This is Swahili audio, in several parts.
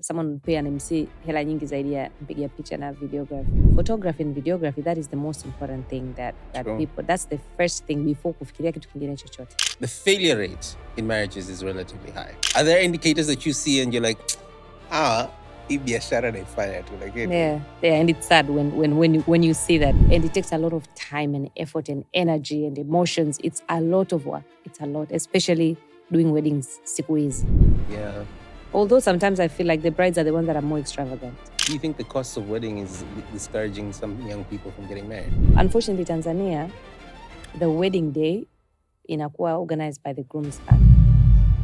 someone would pay an MC hela nyingi zaidi ya mpiga picha na videography. Photography and videography, that is the most important thing that people, that's the first thing before kufikiria kitu kingine chochote. The failure rate in marriages is relatively high. Are there indicators that you see and you're like, biashara naifanya tu lakini? Yeah, and it's sad when you see that, and it takes a lot of time and effort and energy and emotions. It's a lot of work. It's a lot, especially doing weddings siku hizi. Yeah. Although sometimes I feel like the brides are the ones that are more extravagant. Do you think the cost of wedding is discouraging some young people from getting married? Unfortunately, Tanzania, the wedding day inakuwa organized by the groom's family.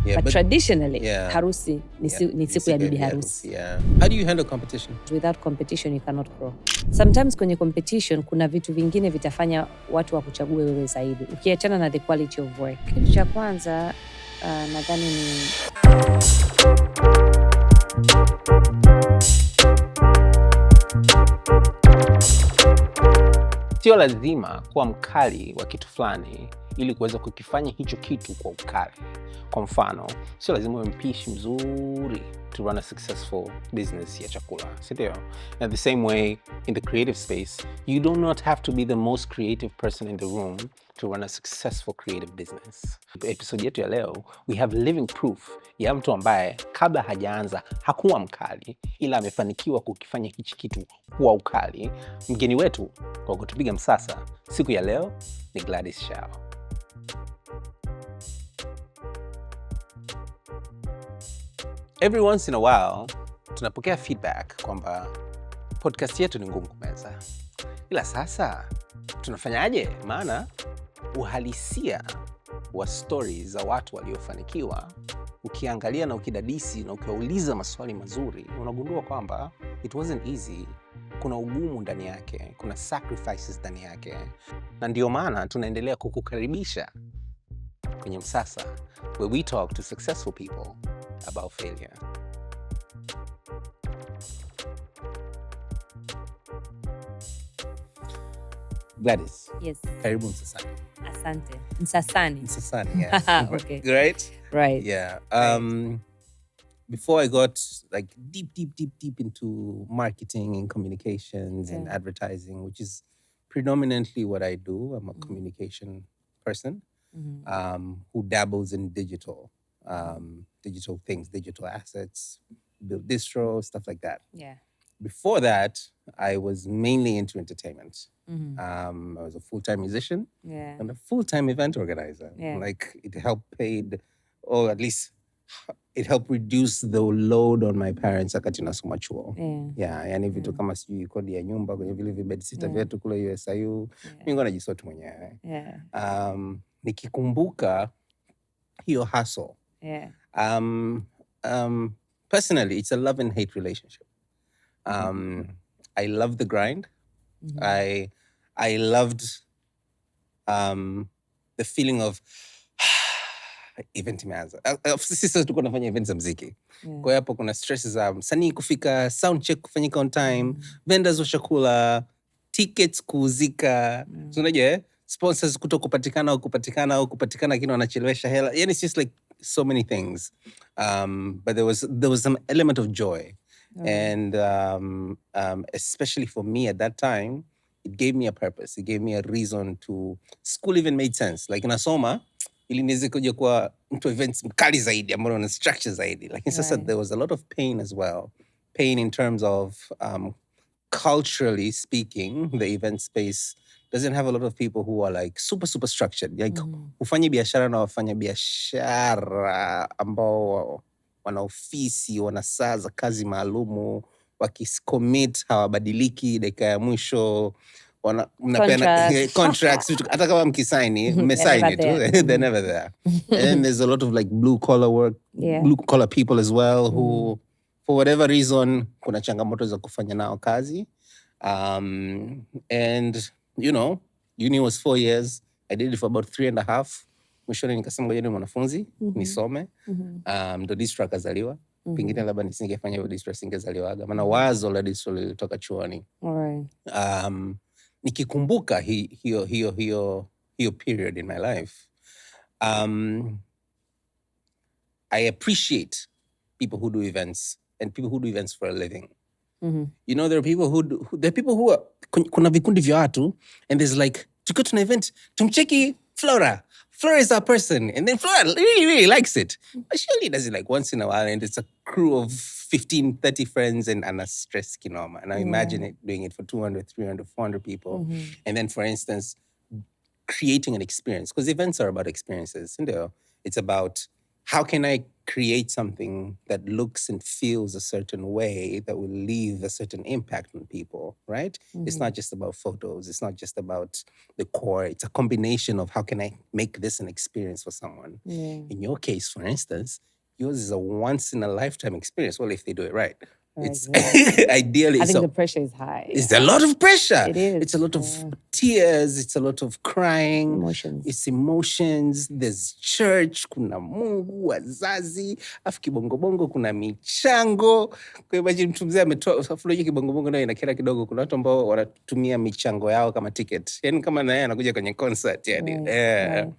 Yeah, but traditionally, harusi ni siku ya bibi harusi. Yeah. How do you handle competition? Without competition, you cannot grow. Sometimes kwenye competition, kuna vitu vingine vitafanya watu wakuchague wewe zaidi. Ukiachana na the quality of work. Kitu cha kwanza, nadhani ni sio lazima kuwa mkali wa kitu fulani ili kuweza kukifanya hicho kitu kwa ukali. Kwa mfano, sio lazima uwe mpishi mzuri to run a successful business ya chakula, sindio? And the same way, in the creative space, you do not have to be the most creative person in the room to run a successful creative business. Episode yetu ya leo, we have living proof ya mtu ambaye kabla hajaanza hakuwa mkali, ila amefanikiwa kukifanya hichi kitu kuwa ukali. Mgeni wetu kwa kutupiga msasa siku ya leo ni Gladys Shao. Every once in a while, tunapokea feedback kwamba podcast yetu ni ngumu kumeza. Ila sasa, tunafanyaje? Maana uhalisia wa stories za watu waliofanikiwa, ukiangalia na ukidadisi na ukiwauliza maswali mazuri, unagundua kwamba it wasn't easy. Kuna ugumu ndani yake, kuna sacrifices ndani yake. Na ndio maana tunaendelea kukukaribisha kwenye Msasa, where we talk to successful people about failure. Gladys. Yes. Karibu Msasani. Asante. Msasani. Msasani, yeah. Okay. Right? Yeah. Before I got like deep into marketing and communications and advertising, which is predominantly what I do. I'm a communication person who dabbles in digital things, digital assets, build distro, stuff like that. Yeah. Before that, I was mainly into entertainment. I was a full-time musician and a full-time event organizer. Yeah. Like it helped paid, or at least it helped reduce the load on my parents wakati nasoma chuo. Yeah, yani vitu kama sijui kodi ya nyumba kwenye vile vibedsitter vyetu kule USIU, mimi najisort mwenyewe. Nikikumbuka hiyo hustle. Personally, it's a love and hate relationship. I love the grind. I loved the feeling of event imeanza. Sisi tulikuwa tunafanya events za muziki. Kwa hiyo hapo kuna stresses za msanii kufika, sound check kufanyika on time, vendors wa chakula, tickets kuuzika. So unajua sponsors kutokupatikana au kupatikana kile wanachelewesha hela. Yani it's just like so many things. But there was some element of joy. And especially for me at that time, it gave me a purpose. It gave me a reason to... School even made sense. Like nasoma, ili niweze kuja kwa mtu events mkali zaidi, ambayo na structure zaidi. Like sasa there was a lot of pain as well. Pain in terms of culturally speaking, the event space doesn't have a lot of people who are like super structured. Like ufanye biashara na wafanya biashara ambao wana ofisi, wana saa za kazi maalumu, wakiscommit hawabadiliki dakika ya mwisho, mnapeana contracts hata kama mkisaini mmesaini tu, they're never there. And there's a lot of like blue collar work, blue collar people as well who for whatever reason kuna changamoto za kufanya nao kazi. And you know, uni was 4 years. I did it for about 3.5. Mwishoni nikasema ngoja ni mwanafunzi nisome. Ndo distro akazaliwa. Pengine labda nisingefanya hiyo distro singezaliwaga. Maana wazo la distro lilitoka chuoni. Nikikumbuka hiyo period in my life, I appreciate people who do events and people who do events for a living. You know, there are people who are, kuna vikundi vya watu, and there's like, to go to an event, tumcheki Flora. Flora is our person. And then Flora really, really likes it. But she only does it like once in a while, and it's a crew of 15, 30 friends and a stress kinoma. And I imagine it doing it for 200, 300, 400 people. And then, for instance, creating an experience, because events are about experiences. You know, it's about how can I create something that looks and feels a certain way that will leave a certain impact on people, right? It's not just about photos. It's not just about the core. It's a combination of how can I make this an experience for someone. In your case, for instance, yours is a once-in-a-lifetime experience. Well, if they do it right. It's ideally. I think the pressure is high. It's a lot of pressure. It is. It's a lot of tears. It's a lot of crying. Emotions. It's emotions. There's church. Kuna Mungu, wazazi. Afu kibongo kuna michango. Kwa imagine mtu mzee ametoa afloje kibongo nayo inakera kidogo. Kuna watu ambao wanatumia michango yao kama ticket. Yani kama na yeye anakuja kwenye concert. Yani.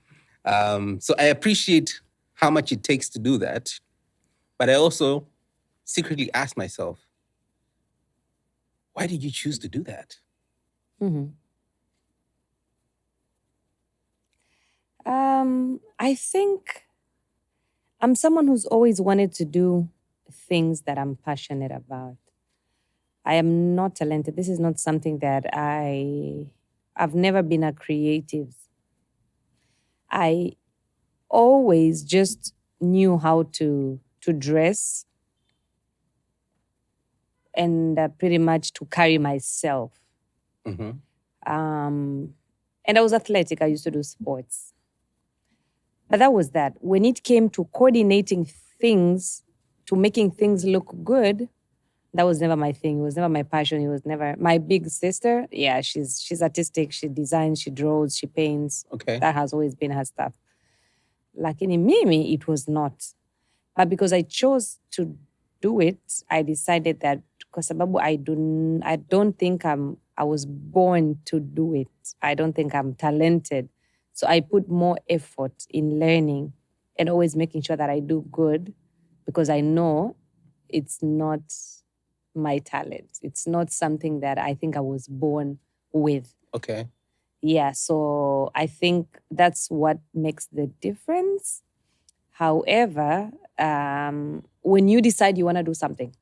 So I appreciate how much it takes to do that. But I also secretly ask myself, why did you choose to do that? I think I'm someone who's always wanted to do things that I'm passionate about. I am not talented. This is not something that I've never been a creative. I always just knew how to dress and pretty much to carry myself. And I was athletic. I used to do sports. But that was that. When it came to coordinating things, to making things look good, that was never my thing. It was never my passion. It was never my big sister. Yeah, she's artistic. She designs, she draws, she paints. Okay. That has always been her stuff. Lakini mimi, it was not. But because I chose to do it, I decided that kwa sababu I don't think I was born to do it. I don't think I'm talented. So I put more effort in learning and always making sure that I do good because I know it's not my talent. It's not something that I think I was born with. Okay. Yeah, so I think that's what makes the difference. However, when you decide you want to do something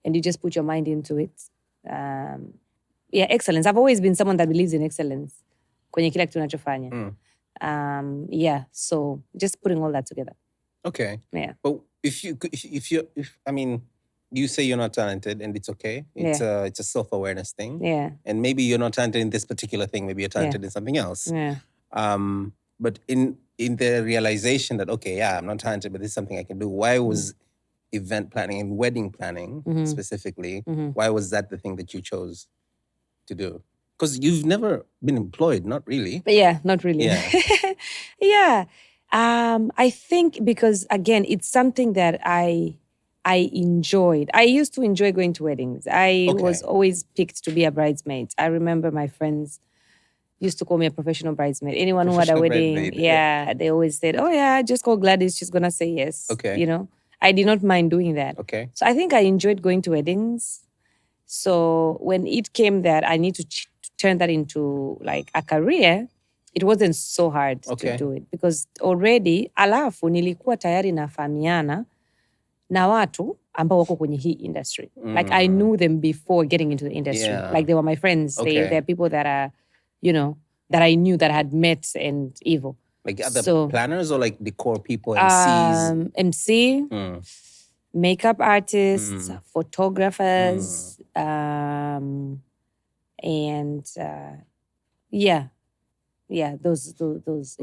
and you just put your mind into it, excellence. I've always been someone that believes in excellence kwenye kila kitu unachofanya. So just putting all that together. Okay. Yeah. But if I mean, you say you're not talented and it's okay. It's a self-awareness thing. Yeah. And maybe you're not talented in this particular thing. Maybe you're talented in something else. Yeah. But in the realization that, okay, yeah, I'm not talented, but this is something I can do. Why was event planning and wedding planning specifically, why was that the thing that you chose to do? Because you've never been employed, not really. Yeah, not really. Yeah. Yeah. I think because, again, it's something that I enjoyed. I used to enjoy going to weddings. I was always picked to be a bridesmaid. I remember my friends used to call me a professional bridesmaid. Anyone who had a wedding, they always said, oh yeah, just call Gladys, she's going to say yes. Okay. You know, I did not mind doing that. Okay. So I think I enjoyed going to weddings. So when it came that I need to turn that into like a career, it wasn't so hard to do it because already alafu nilikuwa tayari nafahamiana na watu ambao wako kwenye hii industry. Like I knew them before getting into the industry. Yeah. Like they were my friends. They're people that are, you know, that I knew that I had met and evil. Like other planners or like decor people, MCs? MC, makeup artists, photographers, and those.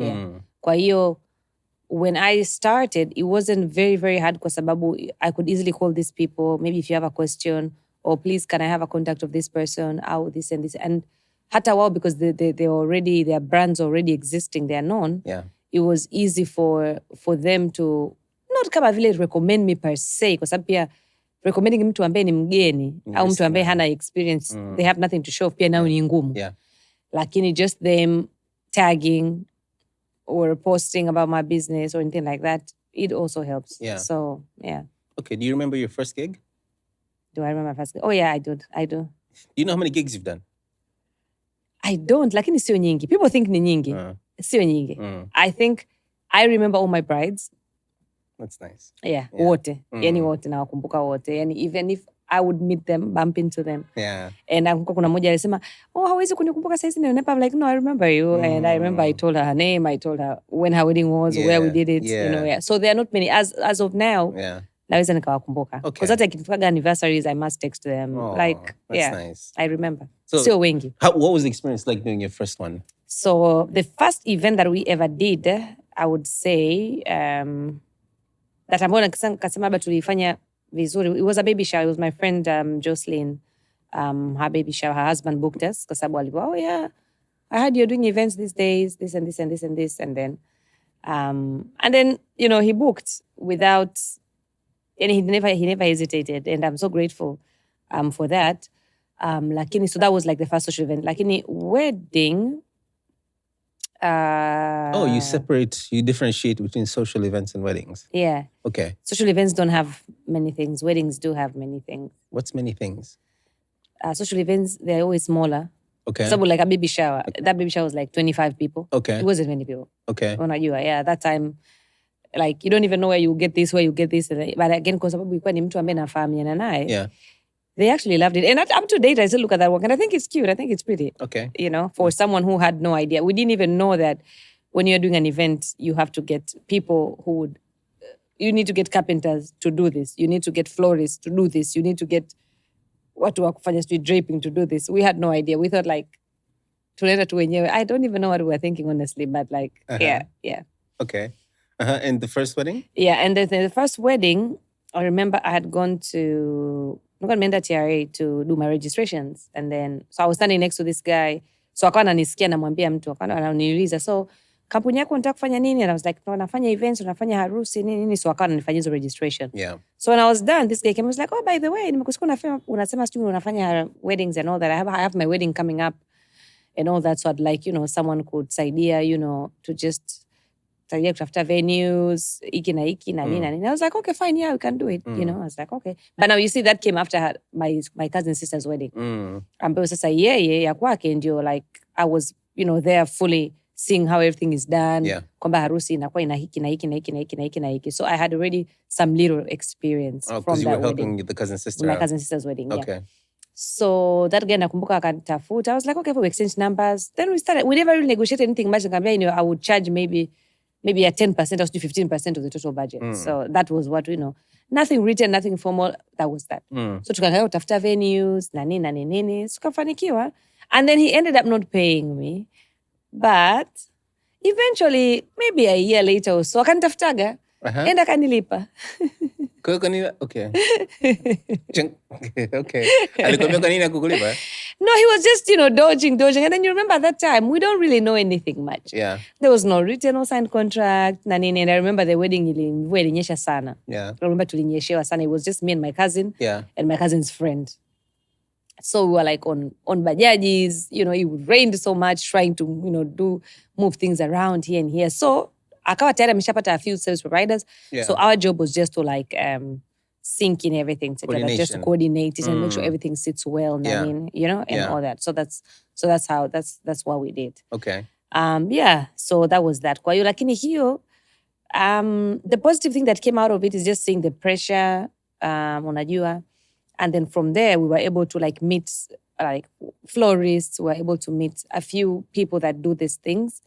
Kwa hiyo, when I started, it wasn't very, very hard kwa sababu I could easily call these people. Maybe if you have a question, or please, can I have a contact of this person? This and this. And hata wao, because their brands already existing, they are known. Yeah. It was easy for them to not kama vile recommend me per se, kwa sababu pia recommending mtu ambaye ni mgeni au mtu ambaye hana experience, they have nothing to show, pia nao ni ngumu. Yeah. Lakini just them tagging or posting about my business or anything like that, it also helps. Yeah. So, yeah. Okay, do you remember your first gig? Do I remember my first gig? Oh yeah, I do. Do you know how many gigs you've done? I don't, lakini sio nyingi. People think ni nyingi. Sio nyingi. I think I remember all my brides. That's nice. Yeah. Wote. Yani wote nawakumbuka wote. Yani even if I would meet them, bump into them. Yeah. And kuna moja alisema, "Oh, hawezi kunikumbuka sasa ninepa." I'm like, "No, I remember you." And I remember I told her name, I told her when her wedding was, where we did it, you know. Yeah. So there are not many as of now. Yeah. Naweza nikawakumbuka. Because hata ikifika anniversaries, I must text them. Like, that's nice. I remember. So, sio wengi. What was the experience like doing your first one? So the first event that we ever did, I would say, that ambayo kasema labda tulifanya vizuri, it was a baby shower. It was my friend Jocelyn, her baby shower. Her husband booked us kwa sababu alikuwa, "Oh yeah, I heard you're doing events these days, this and this and this and this." And then you know, he booked without, and he never hesitated, and I'm so grateful for that. Lakini, so that was like the first social event. Lakini wedding, you differentiate between social events and weddings. Yeah. Okay. Social events don't have many things. Weddings do have many things. What's many things? Social events, they're always smaller. Okay. So like a baby shower. That baby shower was like 25 people. Okay. It wasn't many people. Okay. Yeah, that time, like, you don't even know where you get this. But again, kwa sababu ilikuwa ni mtu ambaye nafahamiana naye. Yeah. They actually loved it. And up to date, I still look at that work and I think it's cute. I think it's pretty. Okay. You know, for someone who had no idea. We didn't even know that when you're doing an event, you have to get people who would, you need to get carpenters to do this. You need to get florists to do this. You need to get watu wa kufanya street draping to do this. We had no idea. We thought like, tunaenda tu wenyewe. I don't even know what we were thinking, honestly, but like, yeah. Okay. And the first wedding? Yeah, and the first wedding, I remember I had gone to TRA to do my registrations. And then, so I was standing next to this guy. So akawa ananisikia namwambia mtu, akawa ananiuliza, "So, kampuni yako unataka kufanya nini?" And I was like, "No, nafanya events, nafanya harusi, nini." So akawa ananifanyia hizo registration. Yeah. So when I was done, this guy came and was like, "Oh, by the way, nimekusikia unasema sijui unafanya weddings and all that. I have my wedding coming up and all that. So I'd like, you know, someone could saidia, you know, to just kutafuta venues, iki na nini. And I was like, "Okay, fine, yeah, we can do it." You know, I was like, okay. But now you see, that came after my cousin's sister's wedding. Ambayo sasa yeye ya kwake ndio, like, I was, you know, there fully seeing how everything is done. Yeah. Kwamba harusi inakuwa ina hiki na hiki. So I had already some little experience from that wedding. Because you were helping the cousin sister. My cousin sister's wedding, okay. Yeah. So that guy nakumbuka akanitafuta. I was like, okay, we exchange numbers. Then we never really negotiated anything much. You know, I would charge maybe a 10% or 15% of the total budget. So that was what, you know, nothing written, nothing formal. That was that. So tukaangalia kutafuta venues, na nini. So tukafanikiwa. And then he ended up not paying me. But eventually, maybe a year later or so, akanitafutaga. And akanilipa. Okay. Okay. Alikwambia kwa nini akukulipa? No, he was just, you know, dodging. And then you remember at that time, we don't really know anything much. Yeah. There was no written or signed contract. And I remember the wedding ilinyesha sana. Yeah. I remember tulinyeshewa sana. It was just me and my cousin. Yeah. And my cousin's friend. So we were like on bajajis, you know, it rained so much, trying to, you know, move things around here and here. So akawa tayari ameshapata a few service providers. Yeah. So our job was just to like sync in everything together, just to coordinate it and make sure everything sits well. Yeah. I mean, you know, and all that. So that's what we did. Okay. Yeah. So that was that. Kwa hiyo lakini hiyo, the positive thing that came out of it is just seeing the pressure, unajua. And then from there, we were able to like meet like florists. We were able to meet a few people that do these things.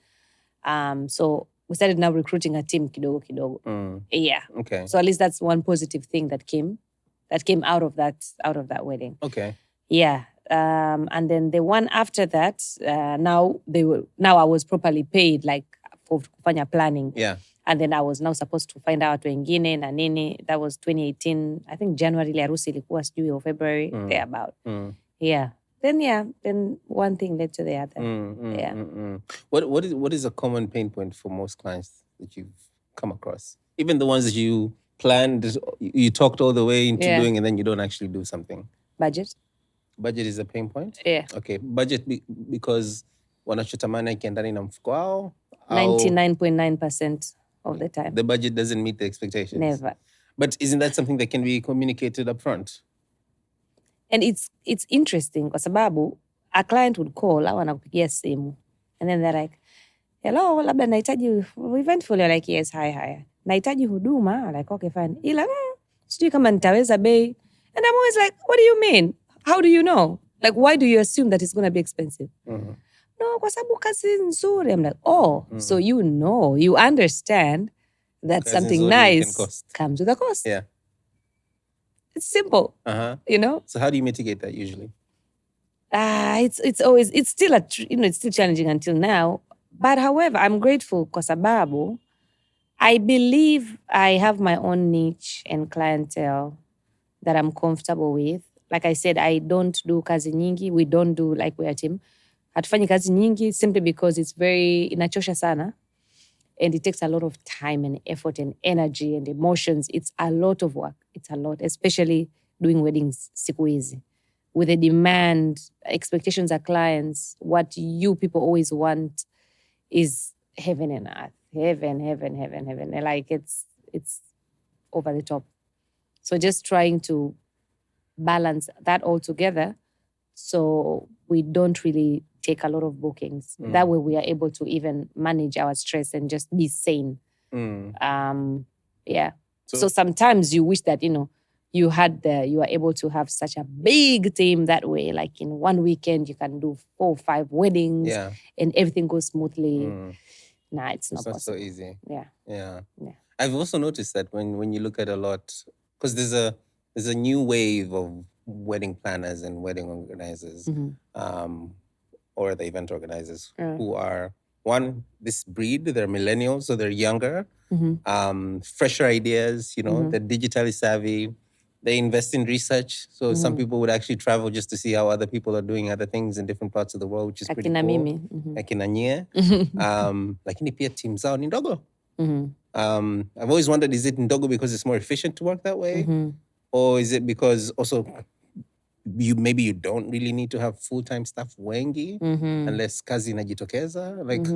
So we started now recruiting a team kidogo. Yeah. Okay. So at least that's one positive thing that came out of that wedding. Okay. Yeah. And then the one after that, now I was properly paid, like for kufanya planning. Yeah. And then I was now supposed to find out wengine na nini. That was 2018. I think January harusi ilikuwa sijui or February, thereabout. Yeah. Then one thing led to the other. What is a common pain point for most clients that you've come across? Even the ones that you planned, you talked all the way into doing, and then you don't actually do something. Budget. Budget is a pain point? Yeah. Okay. Budget because wanachotamani ikiendani na mfuko wao? 99.9% of the time. The budget doesn't meet the expectations? Never. But isn't that something that can be communicated up front? And it's interesting kwa sababu a client would call au anakupigia simu and then they're like, hello, labda nahitaji Eventful. You're like, yes, hi. Nahitaji huduma. Like, okay, fine. Ila, sijui kama nitaweza bei. And I'm always like, what do you mean? How do you know? Like, why do you assume that it's going to be expensive? No, kwa sababu kazi nzuri. I'm like, so you know, you understand that Kazi something nzuri nice comes with a cost. Yeah. It's simple, you know? So how do you mitigate that usually? It's always, it's still it's still challenging until now. But however, I'm grateful kwa sababu I believe I have my own niche and clientele that I'm comfortable with. Like I said, I don't do kazi nyingi. We don't do, like, we are team. Hatufanyi kazi nyingi simply because it's very inachosha sana. And it takes a lot of time and effort and energy and emotions. It's a lot of work. It's a lot, especially doing weddings siku hizi. With the demand, expectations of clients, what you people always want is heaven and earth. Heaven. And like, it's over the top. So just trying to balance that all together so we don't really take a lot of bookings. That way we are able to even manage our stress and just be sane. Yeah. So sometimes you wish that, you are able to have such a big team that way. Like in one weekend, you can do 4 or 5 weddings and everything goes smoothly. Nah, it's not possible. So easy. Yeah. I've also noticed that when you look at a lot, because there's a new wave of wedding planners and wedding organizers, or the event organizers who are, one, this breed, they're millennials, so they're younger, fresher ideas, they're digitally savvy. They invest in research. So some people would actually travel just to see how other people are doing other things in different parts of the world, which is pretty Akina cool. mimi. Akina nyie. Lakini pia team zao ni ndogo. I've always wondered, is it ndogo because it's more efficient to work that way? Or is it because also maybe you don't really need to have full-time staff wengi unless kazi inajitokeza? Like,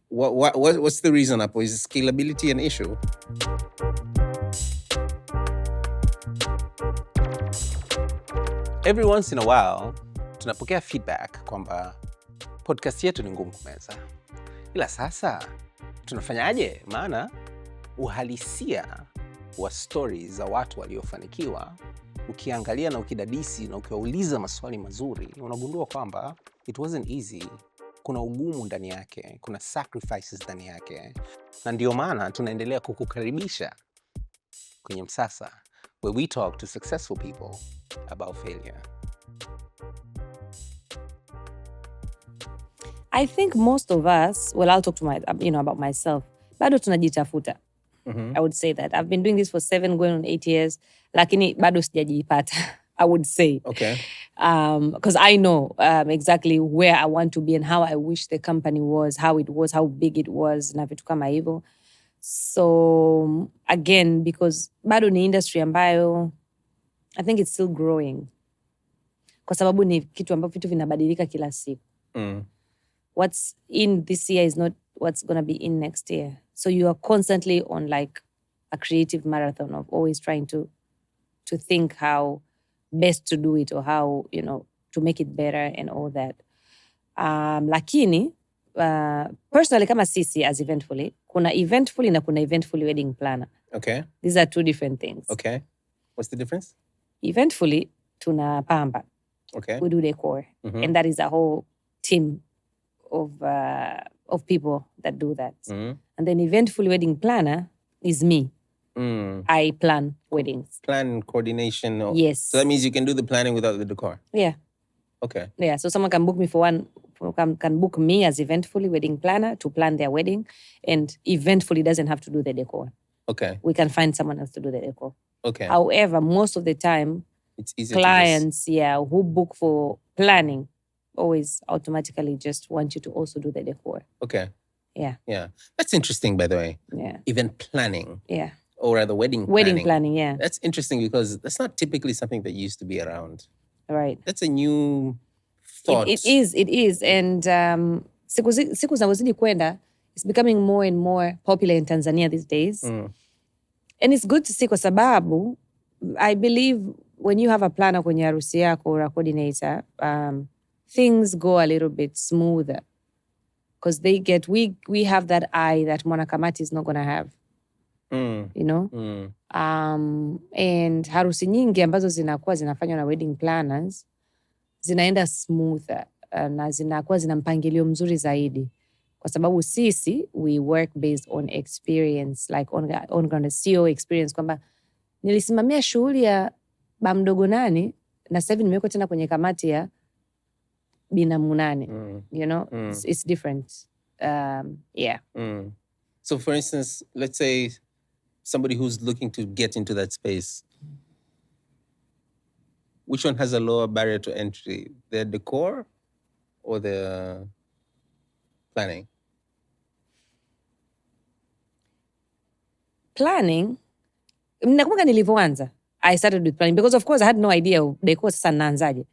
what's the reason hapo? Is scalability an issue? Every once in a while, tunapokea feedback kwamba podcast yetu ni ngumu kumeza. Ila sasa, tunafanyaje? Maana uhalisia wa stories za watu waliofanikiwa, ukiangalia na ukidadisi na ukiwauliza maswali mazuri, unagundua kwamba it wasn't easy. Kuna ugumu ndani yake, kuna sacrifices ndani yake. Na ndio maana tunaendelea kukukaribisha kwenye MSASA, where we talk to successful people about failure. I think most of us, well, I'll talk to about myself. Bado tunajitafuta. I would say that. I've been doing this for 7 going on 8 years. Lakini bado sijajipata, I would say. Okay. Because I know exactly where I want to be and how I wish the company was, how it was, how big it was, na vitu kama hivyo. So again, because bado ni industry ambayo I think it's still growing. Kwa sababu ni kitu ambapo vitu vinabadilika kila siku. What's in this year is not what's going to be in next year. So you are constantly on like a creative marathon of always trying to think how best to do it or how, to make it better and all that. Lakini, personally kama sisi as Eventfully, kuna Eventfully na kuna Eventfully Wedding Planner. Okay. These are 2 different things. Okay. What's the difference? Eventfully, tuna pamba. Okay. We do decor. And that is a whole team of people that do that. And then Eventful Wedding Planner is me. I plan weddings. Plan coordination. Yes. So that means you can do the planning without the decor. Yeah. Okay. Yeah. So someone can book me can book me as Eventfully Wedding Planner to plan their wedding, and Eventfully doesn't have to do the decor. Okay. We can find someone else to do the decor. Okay. However, most of the time, it's easy clients, who book for planning always automatically just want you to also do the decor. Okay. Yeah. Yeah. That's interesting, by the way. Yeah. Event planning. Yeah. Or rather wedding planning, yeah. That's interesting because that's not typically something that used to be around. Right. That's a new thought. It is. And siku zinavyozidi kwenda, it's becoming more and more popular in Tanzania these days. And it's good to see kwa sababu I believe when you have a planner kwenye harusi yako or a coordinator, things go a little bit smoother because we have that eye that mwanakamati is not going to have. You know? And harusi nyingi ambazo zinakuwa zinafanywa na wedding planners zinaenda smoother na zinakuwa zina mpangilio mzuri zaidi kwa sababu sisi we work based on experience, like on CEO experience, kwamba nilisimamia shughuli ya bamdogo nani na sasa hivi nimewekwa tena kwenye kamati ya binamu nani. You know, it's different. Yeah. So for instance, let's say somebody who's looking to get into that space, which one has a lower barrier to entry, the decor or the planning? Planning, nakumbuka nilivyoanza, I started with planning because of course I had no idea decor sasa naanzaje.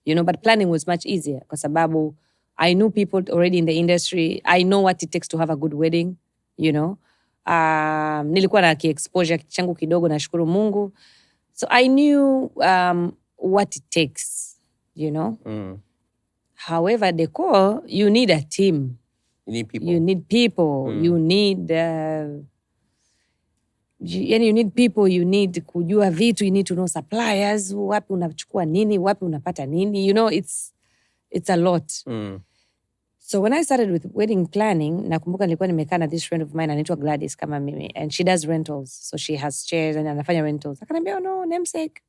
You know, but planning was much easier kwa sababu I knew people already in the industry. I know what it takes to have a good wedding, you know. Nilikuwa na exposure changu kidogo, nashukuru Mungu. So I knew what it takes, you know. However, decor, you need a team. You need people. You need people. You need you need people, you need kujua vitu, you need to know suppliers, wapi unachukua nini, wapi unapata nini. You know, it's a lot. So when I started with wedding planning, nakumbuka nilikuwa nimekaa na this friend of mine anaitwa Gladys kama mimi, and she does rentals. So she has chairs and anafanya rentals. Akaniambia, oh no, namesake,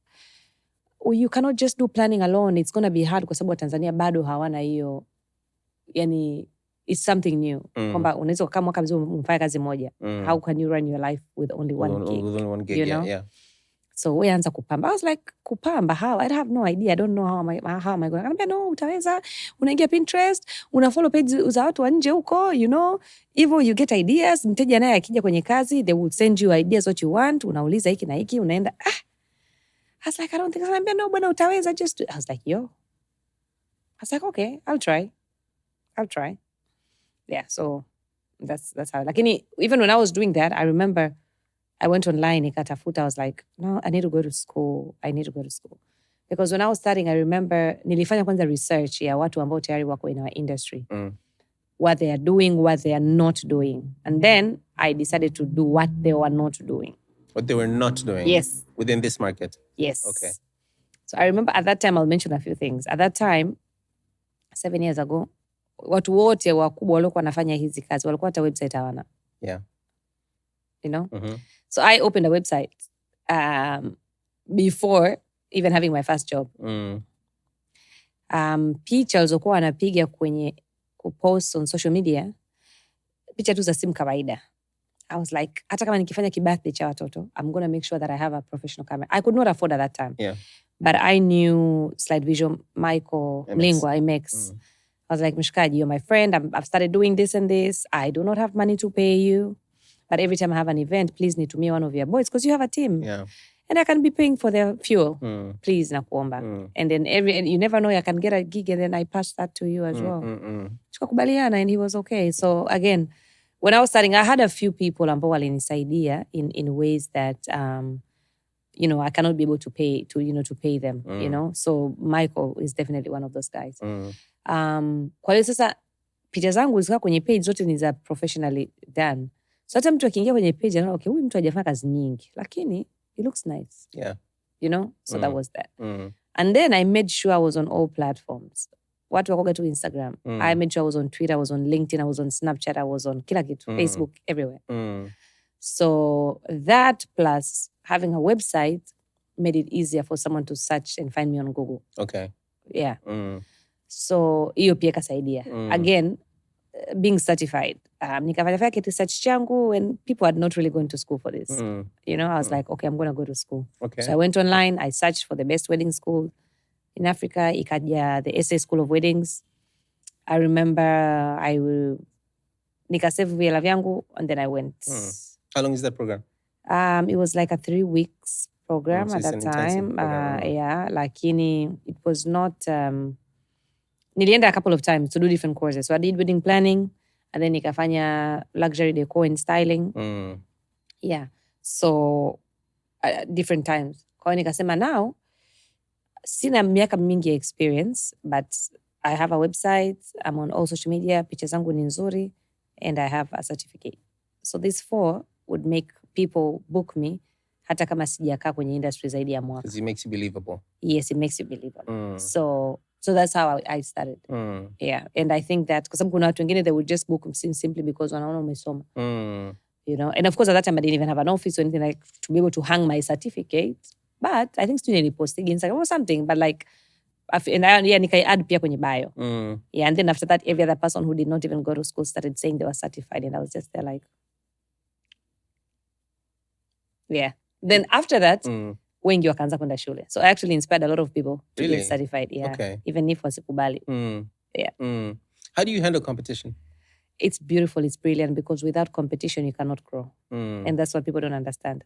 you cannot just do planning alone. It's going to be hard kwa sababu Tanzania bado hawana hiyo, yani it's something new. Kwamba unaweza kukaa mwaka mzima umfanya kazi moja. How can you run your life with only one gig? With only one gig, you know? yeah. So we anza kupamba. I was like, kupamba how? I have no idea. I don't know how am I going. Anambia, no, utaweza. Unaingia Pinterest, unafollow page za watu wa nje huko, you know. Hivyo you get ideas. Mteja naye akija kwenye kazi, they will send you ideas what you want. Unauliza hiki na hiki, unaenda. I was like, I don't think. Anambia, no, bwana utaweza. Just I was like, yo. I was like, okay, I'll try. Yeah, so that's how. Lakini even when I was doing that, I remember I went online, nikatafuta. I was like, no, I need to go to school. Because when I was studying, I remember nilifanya kwanza research ya watu ambao tayari wako in our industry. What they are doing, what they are not doing. And then I decided to do what they were not doing. What they were not doing? Yes. Within this market? Yes. Okay. So I remember at that time, I'll mention a few things. At that time, 7 years ago, watu wote wakubwa walikuwa wanafanya hizi kazi walikuwa hata website hawana. Yeah. You know? So I opened a website before even having my first job. Picha walizokuwa wanapiga kwenye kupost on social media, picha tu za simu kawaida. I was like, hata kama nikifanya kibirthday cha watoto, I'm going to make sure that I have a professional camera. I could not afford at that time. Yeah. But I knew Slide Vision, Michael, Mlingwa, MX. I was like, Mshikaji, you're my friend. I've started doing this and this. I do not have money to pay you. But every time I have an event, please nitumie one of your boys because you have a team. Yeah. And I can be paying for their fuel. Please, nakuomba. And then you never know, I can get a gig and then I pass that to you as well. Tukakubaliana and he was okay. So again, when I was starting, I had a few people ambao walinisaidia in ways that, you know, I cannot be able to pay them, you know. So Michael is definitely one of those guys. Kwa hiyo sasa picha zangu zikawa kwenye page zote ni za professionally done. So hata mtu akiingia kwenye page anaona okay, huyu mtu hajafanya kazi nyingi lakini it looks nice. Yeah. You know? So that was that. And then I made sure I was on all platforms. Watu wakoga to Instagram. I made sure I was on Twitter, I was on LinkedIn, I was on Snapchat, I was on kila kitu, Facebook, everywhere. So that plus having a website made it easier for someone to search and find me on Google. Okay. Yeah. So hiyo pia kasaidia. Again, being certified. Nikafanya kitu search changu and people had not really gone to school for this. You know, I was like, okay, I'm going to go to school. Okay. So I went online, I searched for the best wedding school in Africa. Ikaja the SA School of Weddings. I remember nikasave vila vyangu and then I went. How long is that program? It was like a 3 weeks program So at that time. Program. Yeah, lakini it was not... nilienda a couple of times to do different courses. So I did wedding planning and then nikafanya luxury decor and styling. Yeah. So different times. Kwa hiyo nikasema now sina miaka mingi ya experience, but I have a website, I'm on all social media, picha zangu ni nzuri, and I have a certificate. So these 4 would make people book me hata kama sijakaa kwenye industry zaidi ya mwaka. Because it makes you believable. Yes, it makes you believable. So that's how I started. Yeah, and I think that, kwa sababu kuna watu wengine they would just book simply because wanaona umesoma. You know, and of course at that time I didn't even have an office or anything like to be able to hang my certificate. But I think student posting Instagram or something. But like, nika add pia kwenye bio. Yeah, and then after that, every other person who did not even go to school started saying they were certified, and I was just there like, yeah. Then after that, wengi wakaanza kwenda shule. So I actually inspired a lot of people to get certified. Yeah, even if wasikubali. Yeah. How do you handle competition? It's beautiful. It's brilliant because without competition, you cannot grow. And that's what people don't understand.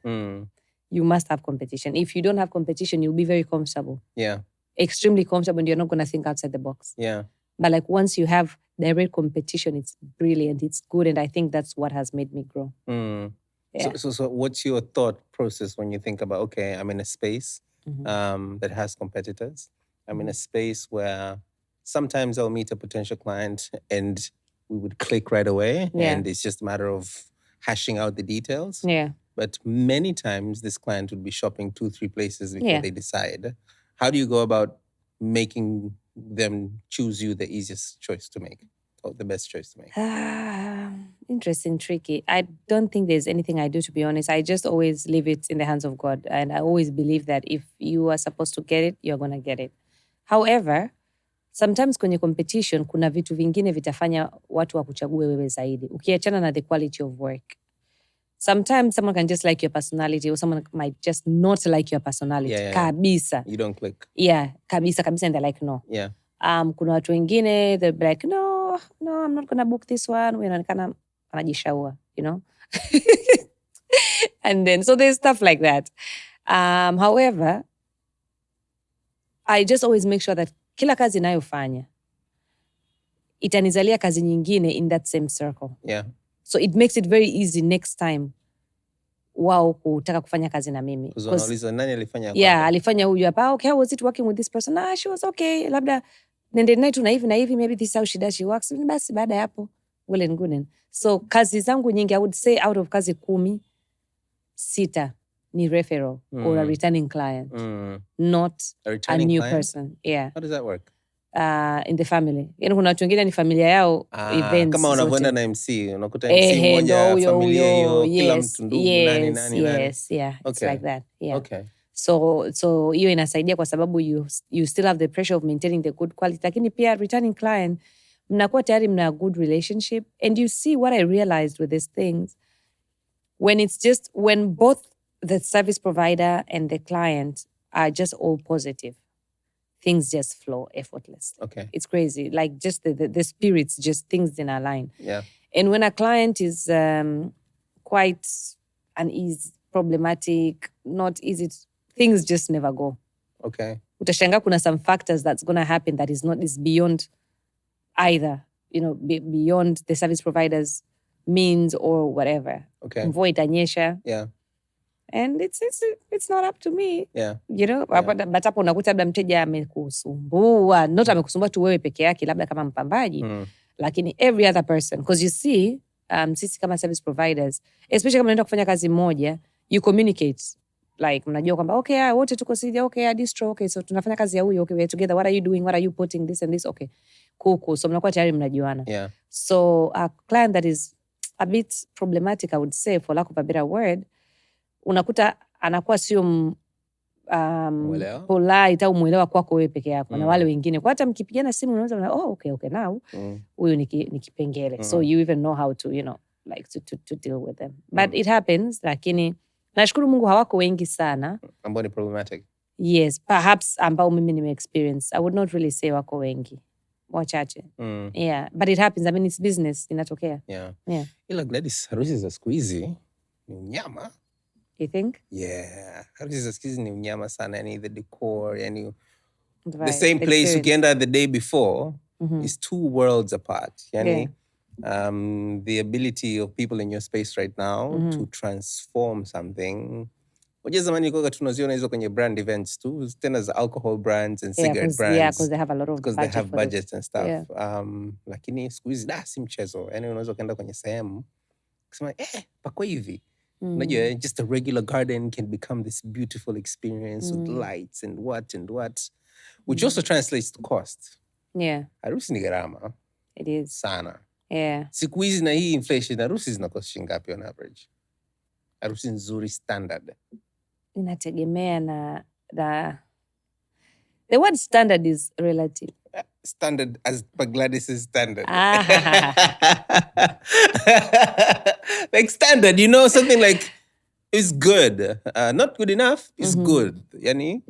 You must have competition. If you don't have competition, you'll be very comfortable. Yeah. Extremely comfortable, and you're not going to think outside the box. Yeah. But like once you have direct competition, it's brilliant. It's good. And I think that's what has made me grow. Yeah. So what's your thought process when you think about, okay, I'm in a space that has competitors. I'm in a space where sometimes I'll meet a potential client and we would click right away. And it's just a matter of hashing out the details. Yeah. But many times this client would be shopping 2-3 places before they decide. How do you go about making them choose you the easiest choice to make, or the best choice to make? Interesting, tricky. I don't think there's anything I do, to be honest. I just always leave it in the hands of God. And I always believe that if you are supposed to get it, you're going to get it. However, sometimes kwenye competition, kuna vitu vingine vitafanya watu wakuchague wewe zaidi. Ukiachana na the quality of work. Sometimes someone can just like your personality, or someone might just not like your personality. Kabisa. You don't click. Yeah, kabisa, and they're like, no. Yeah. Kuna watu wengine, they'll be like, no, I'm not going to book this one. Unaonekana anajishaua, you know? And then, so there's stuff like that. However, I just always make sure that kila kazi nayofanya itanizalia kazi nyingine in that same circle. Yeah. So it makes it very easy next time wao kutaka kufanya kazi na mimi. Unauliza nani alifanya kwa? Yeah, alifanya huyu hapa. Okay, how was it working with this person? She was okay. Labda nende naye tu na hivi, maybe this is how she works. Basi baada ya hapo, well and good. So kazi zangu nyingi, I would say out of kazi 10, 6 ni referral or a returning client, not a new person. Yeah. How does that work? In the family. Yaani kuna watu wengine ni familia yao events. Kama unavyoenda na MC, unakuta MC mmoja familia hiyo, kila mtu ndugu nani. Yes, yeah. Okay. It's like that. Yeah. Okay. So hiyo inasaidia kwa sababu you still have the pressure of maintaining the good quality. Lakini pia returning client, mnakuwa tayari mna good relationship. And you see what I realized with these things, when both the service provider and the client are just all positive, things just flow effortlessly. Okay. It's crazy. Like just the spirits, just things in align. Yeah. And when a client is quite uneasy, problematic, not easy, things just never go. Okay. Utashanga kuna some factors that's going to happen that is beyond either, beyond the service provider's means or whatever. Okay. Mvua itanyesha. Yeah. And it's not up to me. Yeah. But hapo unakuta labda mteja amekusumbua, not amekusumbua tu wewe peke yake labda kama mpambaji, lakini every other person, because you see sisi kama service providers, especially kama unaenda kufanya kazi moja, you communicate, like mnajua kwamba okay, wote tuko sija, okay, distro, okay, so tunafanya kazi ya huyu, okay, we're together, what are you doing, what are you putting this and this, okay, cool. So mnakuwa tayari mnajuana. Yeah. So a client that is a bit problematic, I would say, for lack of a better word, unakuta anakuwa sio polite au muelewa kwako wewe peke yako na wale wengine. Kwa hata mkipigana simu unaweza okay, now huyu ni kipengele. So you even know how to, like to deal with them. But it happens, lakini nashukuru Mungu hawako wengi sana. Ambao ni problematic. Yes, perhaps ambao mimi nime experience. I would not really say wako wengi. Wachache. Yeah, but it happens. I mean, it's business, inatokea. Yeah. Yeah. Gladys, harusi za siku hizi ni unyama. You think? Yeah. Harusi za siku hizi ni unyama sana, yani the decor, yani Right. the same place ukienda the day before is 2 worlds apart. Yani the ability of people in your space right now to transform something. Unajua zamani ilikuwa tunaziona hizo kwenye brand events tu, tena za alcohol brands and cigarette brands. Because they have a lot of because they have budgets and stuff. Yeah. Lakini siku hizi si mchezo. Yaani unaweza kwenda kwenye sehemu kusema pako hivi. Unajua, just a regular garden can become this beautiful experience with lights and what, which also translates to cost. Yeah. Harusi ni gharama. It is. Sana. Yeah. Siku hizi na hii inflation, harusi zinakost shingapi on average? Harusi nzuri standard. Inategemea na the word standard is relative. Standard as per Gladys' standard. Like standard, something like is good. Not good enough, is good. Yani,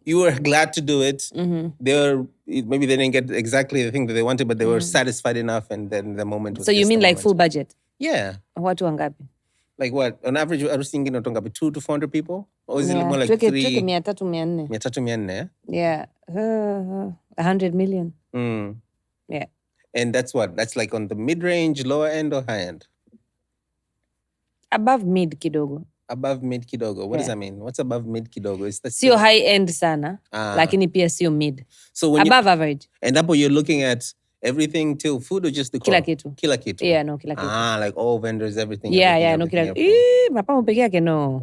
you were glad to do it. Maybe they didn't get exactly the thing that they wanted, but they were satisfied enough, and then the moment was So you mean like full budget? Yeah. Watu wangapi? Like what? On average, harusi nyingine watu ngapi? 200 to 400 people? Or is it more like 3? Tuweke 300-400. 300-400, yeah? Yeah. 100 million. Yeah. And that's what? That's like on the mid-range, lower end, or high end? Above mid kidogo. Above mid kidogo. What does that mean? What's above mid kidogo? Is that sio high end sana, lakini pia sio mid. So when above average. And hapo you're looking at everything till food or just the kila kitu? Kila kitu. Yeah, no, kila kitu. Like all vendors, everything. Yeah, no, kila kitu. Mapambo peke yake no.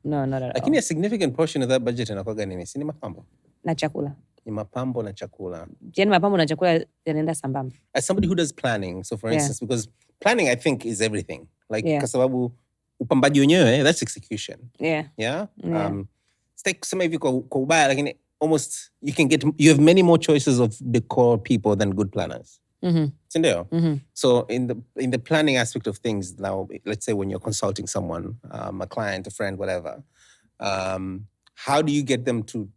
No, not at all. Lakini a significant portion of that budget inakuwa nini? Si ni mapambo? Na chakula. Ni mapambo na chakula. Yaani mapambo na chakula yanaenda sambamba. As somebody who does planning, so for instance, because planning I think is everything. Like kwa sababu upambaji wenyewe, that's execution. Yeah. Stake kusema hivi kwa ubaya, lakini almost you have many more choices of decor people than good planners. Sindio? So in the planning aspect of things now, let's say when you're consulting someone, a client, a friend, whatever, how do you get them to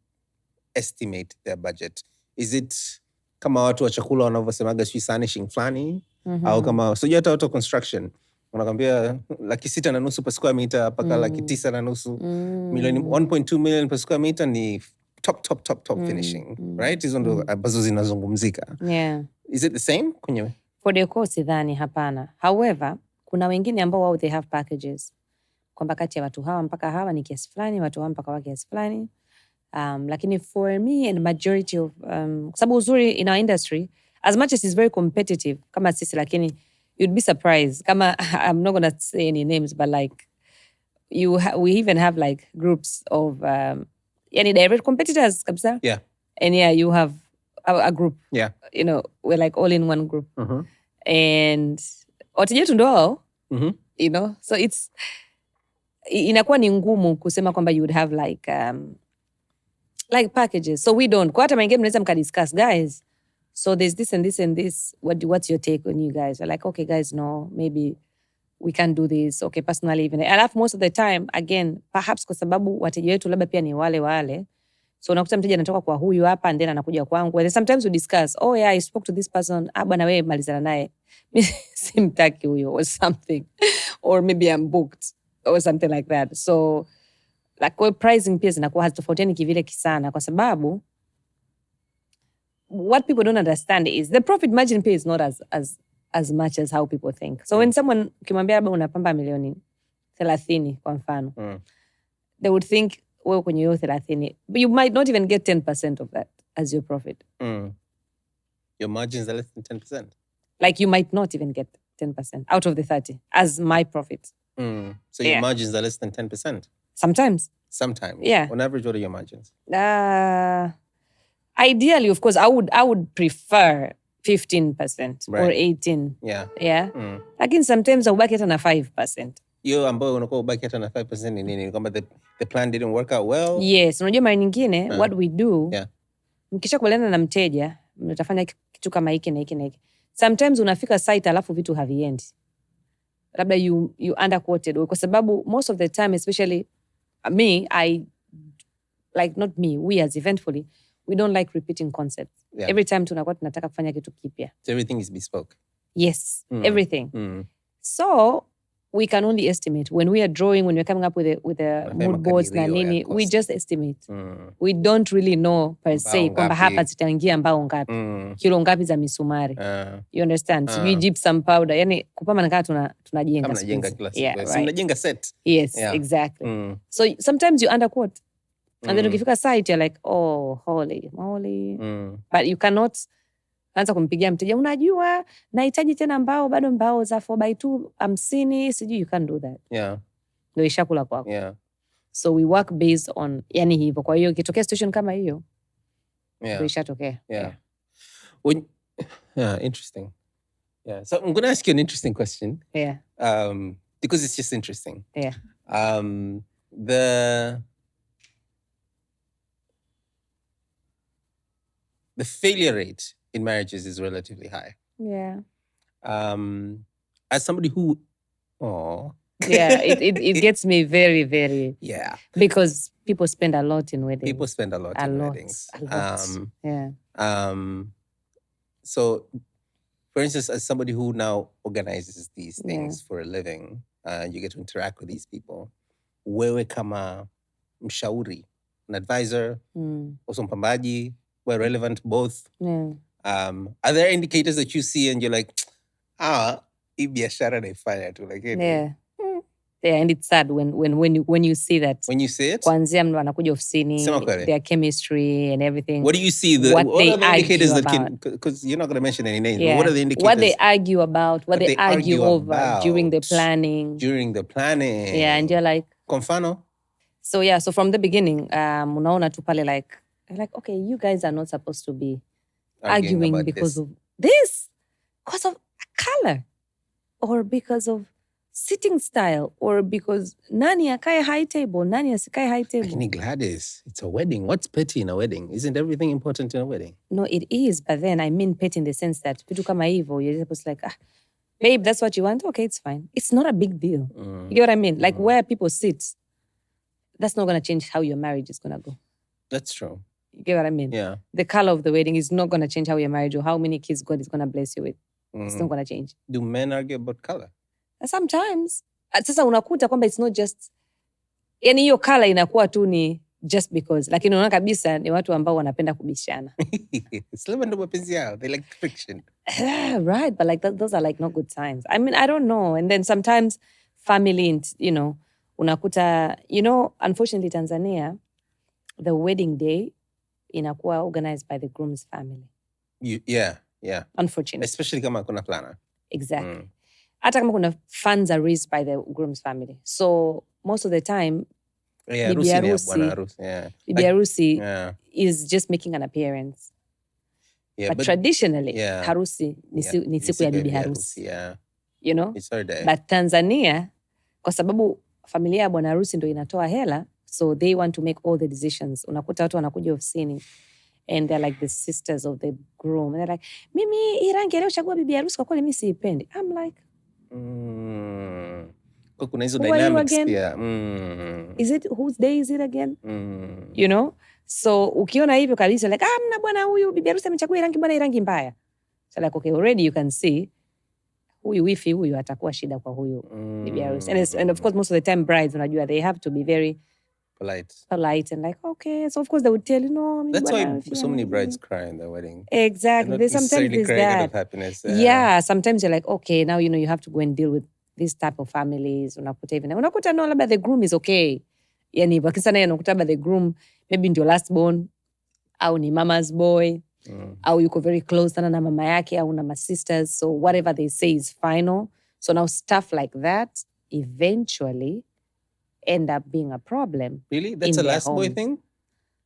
estimate their budget? Is it kama watu wa chakula wanavyosemaga sijui sanishing fulani? Au kama so hata auto construction wanakwambia 650,000 per square meter mpaka 950,000 milioni 1.2 million per square meter ni top finishing, right? Hizo ndo ambazo zinazungumzika. Yeah. Is it the same kwenye? For decor sidhani, hapana. However, kuna wengine ambao wao they have packages. Kwamba kati ya watu hawa mpaka hawa ni kiasi fulani, watu hawa mpaka hawa kiasi fulani. Lakini for me and majority of kwa sababu uzuri in our industry, as much as it's very competitive kama sisi, lakini you'd be surprised kama I'm not gonna say any names, but like we even have like groups of yani direct competitors kabisa. Yeah. And you have a group. Yeah. We're like all in one group. And wateja wetu ndo wao. So inakuwa ni ngumu kusema kwamba you would have like packages. So we don't. Kwa hata mengine mnaweza mkadiscuss, guys, so there's this and this and this. What's your take on you guys? We're like, okay, guys, no, maybe we can't do this. Okay, personally even. And most of the time, again, perhaps kwa sababu wateja wetu labda pia ni wale. So unakuta mteja anatoka kwa huyu hapa and then anakuja kwangu. And sometimes we discuss, oh yeah, I spoke to this person. Bwana wewe malizana naye. Simtaki huyo or something. Or maybe I'm booked or something like that. So like pricing pia zinakuwa hazitofautiani kivile kisana kwa sababu what people don't understand is the profit margin pay is not as much as how people think. So when someone ukimwambia labda unapamba milioni 30 kwa mfano, they would think wewe kwenye hiyo 30, but you might not even get 10% of that as your profit. Your margins are less than 10%. Like you might not even get 10% out of the 30 as my profit. So your margins are less than 10%? Sometimes. Yeah. On average, what are your margins? Ideally, of course, I would prefer 15% or 18%. Yeah. Lakini sometimes ubaki hata na 5%. Hiyo ambayo unakuwa ubaki hata na 5% ni nini? Kwamba the plan didn't work out well? Yes, unajua mara nyingine what we do, mkishakubaliana na mteja, mtafanya kitu kama hiki na hiki na hiki. Sometimes unafika site alafu vitu haviendi. Labda you underquoted kwa sababu most of the time, especially me, we as Eventfully, we don't like repeating concepts. Yeah. Every time tunakuwa tunataka kufanya kitu kipya. So everything is bespoke. Yes, everything. So we can only estimate. When we are drawing, when we're coming up with the mood boards na nini, we just estimate. We don't really know per se kwamba hapa zitaingia mbao ngapi, kilo ngapi za misumari. You understand? Sijui gypsum powder. Yani kupama na kama tunajenga kila siku. Yeah, right. Mnajenga set. Yes, exactly. So sometimes you underquote. And then ukifika site you're like, oh, holy moly. But you cannot anza kumpigia mteja, unajua nahitaji tena mbao, bado mbao za 4x2 50, sijui. You can't do that. Yeah. Ndio ishakula kwako. Yeah. So we work based on yani hivyo. Kwa hiyo ikitokea situation kama hiyo, ndio ishatokea. Yeah. Interesting. Yeah. So I'm going to ask you an interesting question. Yeah. Because it's just interesting. Yeah. The failure rate in marriages is relatively high. Yeah. As somebody who, yeah, it gets me very, very. Yeah. Because people spend a lot in weddings. People spend a lot in weddings. A lot. Yeah. So, for instance, as somebody who now organizes these things for a living, you get to interact with these people. Wewe kama mshauri, an advisor, also mpambaji, we're relevant both. Yeah. Are there indicators that you see and you're like, hii biashara naifanya tu, like, yeah. Yeah, and it's sad when you see that. When you see it? Kwanzia mtu anakuja ofisini, their chemistry and everything. What do you see? What are the indicators that can, because you're not going to mention any names, but what are the indicators? What they argue about, what they argue over during the planning. Yeah, and you're like... Confano? So yeah, so from the beginning, unaona tu pale like, okay, you guys are not supposed to be arguing because of this, because of color, or because of sitting style, or because nani akae high table, nani asikae high table. Lakini Gladys, it's a wedding. What's petty in a wedding? Isn't everything important in a wedding? No, it is, but then I mean petty in the sense that vitu kama hivyo, you're supposed to like, babe, that's what you want? Okay, it's fine. It's not a big deal. You get what I mean? Like where people sit, that's not going to change how your marriage is going to go. That's true. You get what I mean? Yeah. The color of the wedding is not going to change how your marriage or how many kids God is going to bless you with. It's not going to change. Do men argue about color? Sometimes. Sasa unakuta kwamba it's not just, yani hiyo color inakuwa tu ni just because. Lakini unaona kabisa ni watu ambao wanapenda kubishana. Sila ndo mapenzi yao. They like friction. Right, but like those are like not good signs. I mean, I don't know. And then sometimes family, unakuta, unfortunately Tanzania, the wedding day inakuwa organized by the groom's family. Yeah. Unfortunately. Especially kama kuna planner. Exactly. Hata kama kuna funds are raised by the groom's family. So most of the time, bibi harusi is just making an appearance. Yeah, but traditionally, harusi ni siku ya bibi harusi. Yeah. It's her day. But Tanzania, kwa sababu familia ya bwana harusi ndo inatoa hela, so they want to make all the decisions. Unakuta watu wanakuja ofisini and they're like the sisters of the groom. And they're like, mimi hii rangi leo chagua bibi harusi kwa kweli mimi siipendi. I'm like, kuna hizo dynamics pia. Is it, whose day is it again? So ukiona hivyo kabisa like, mna bwana huyu bibi harusi amechagua rangi, bwana rangi mbaya. So like, okay, already you can see huyu wifi huyu atakuwa shida kwa huyu bibi harusi. And of course most of the time brides, unajua, they have to be very polite and like, okay, so of course they would tell you, that's why so many brides cry in their wedding. Exactly. There's sometimes there's that. Out of happiness. Yeah, sometimes you're like, okay, now you have to go and deal with this type of families. Unakuta no, labda the groom is okay. Yani wakisa naye unakuta labda the groom maybe ndio last born au ni mama's boy au yuko very close sana na mama yake au na my sisters, so whatever they say is final. So now stuff like that eventually end up being a problem. Really? That's a last boy thing?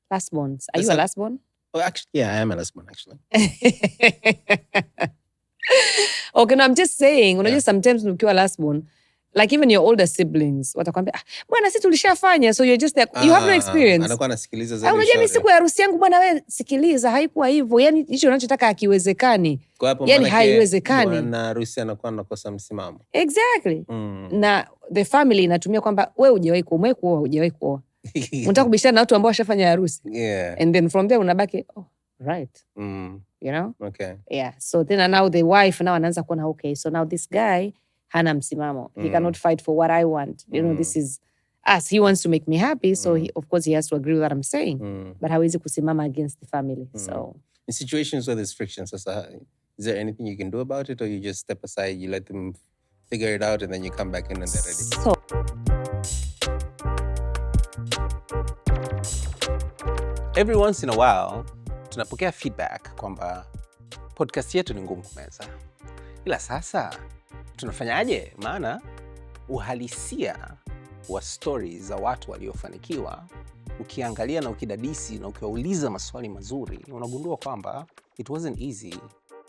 Last borns. Are you a last born? Oh, actually, yeah, I am a last born, actually. Okay, no, I'm just saying, unajua sometimes ukiwa last born, like even your older siblings, watakwambia, bwana sisi tulishafanya, so you're just like, you have no experience. Anakuwa anasikiliza zaidi. Unajua mimi siku ya harusi yangu bwana wewe sikiliza, haikuwa hivyo. Yani hicho unachotaka hakiwezekani. Yani haiwezekani. Bwana harusi anakuwa anakosa msimamo. Exactly. Na the family inatumia kwamba wewe hujawahi kuoa. Unataka kubishana na watu ambao washafanya harusi. Yeah. And then from there unabaki, right. You know? Okay. Yeah. So then now the wife now anaanza kuona, okay, so now this guy hana msimamo. He cannot fight for what I want. You know, this is us. He wants to make me happy, so of course he has to agree with what I'm saying. But hawezi kusimama against the family. So in situations where there's friction, so is there anything you can do about it, or you just step aside, you let them figure it out, and then you come back in and they're ready? So every once in a while tunapokea feedback kwamba podcast yetu ni ngumu kumeza, ila sasa tunafanyaje? Maana uhalisia wa stories za watu waliofanikiwa ukiangalia na ukidadisi na ukiwauliza maswali mazuri, unagundua kwamba it wasn't easy.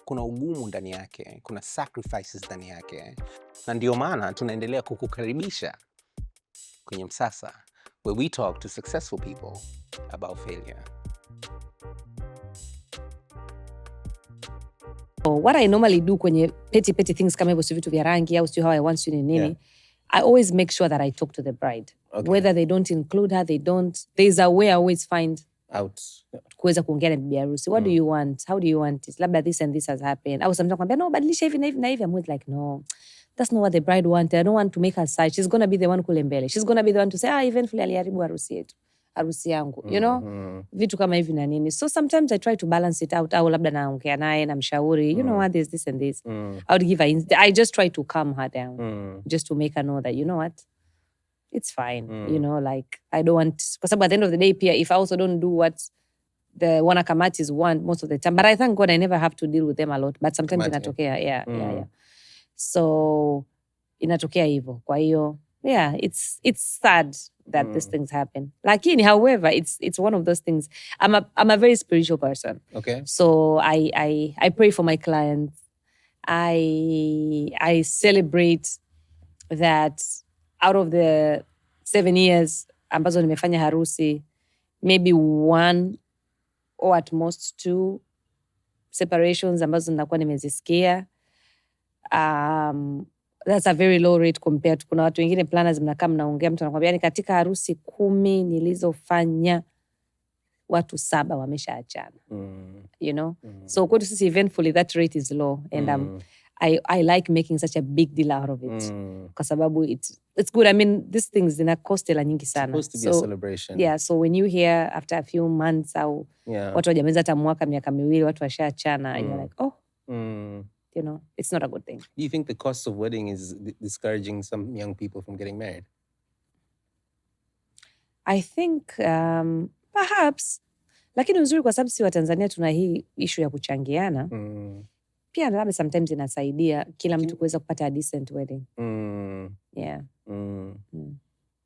Kuna ugumu ndani yake, kuna sacrifices ndani yake, na ndio maana tunaendelea kukukaribisha kwenye MSASA, where we talk to successful people about failure. What I normally do kwenye petty things kama hivyo, vitu vya rangi au sio how I want you ni nini, I always make sure that I talk to the bride. Okay. Whether they don't include her, they don't. There's a way I always find out kuweza kuongea na bibi harusi. What do you want? How do you want it? Labda this and this has happened. Au sometimes kwambia no, badilisha hivi na hivi na hivi. I'm like no, that's not what the bride wanted. I don't want to make her side. She's going to be the one kule mbele. She's going to be the one to say Eventful aliharibu harusi yetu, harusi yangu, you know, vitu kama hivi na nini. So sometimes I try to balance it out. Au labda naongea naye na mshauri, you know what, there's this and this. I would give her I just try to calm her down, just to make her know that, you know what, it's fine. You know, like I don't want, kwa sababu at the end of the day pia, if I also don't do what the wanakamatis want most of the time, but I thank God I never have to deal with them a lot, but sometimes inatokea. Yeah. So inatokea hivyo. Kwa hiyo yeah, it's sad that these things happen. Lakini, however, it's one of those things. I'm a very spiritual person. Okay. So I pray for my clients. I celebrate that out of the 7 years ambazo nimefanya harusi, maybe 1 or at most 2 separations ambazo nakuwa nimezisikia. That's a very low rate compared to kuna watu wengine planners mnakaa mnaongea, mtu anakuambia ni katika harusi 10 nilizofanya watu 7 wameshaachana. You know? So kwetu sisi Eventfully that rate is low, and I like making such a big deal out of it. Kwa sababu it's good. I mean, these things zina cost hela nyingi sana. It's supposed to be a celebration. Yeah, so when you hear after a few months au watu wajamaliza hata mwaka, miaka miwili, watu washaachana, you're like, oh. You know, it's not a good thing. Do you think the cost of wedding is discouraging some young people from getting married? I think perhaps, lakini uzuri kwa sababu si wa Tanzania tuna hii issue ya kuchangiana. Pia labda sometimes inasaidia kila mtu kuweza kupata a decent wedding. Yeah.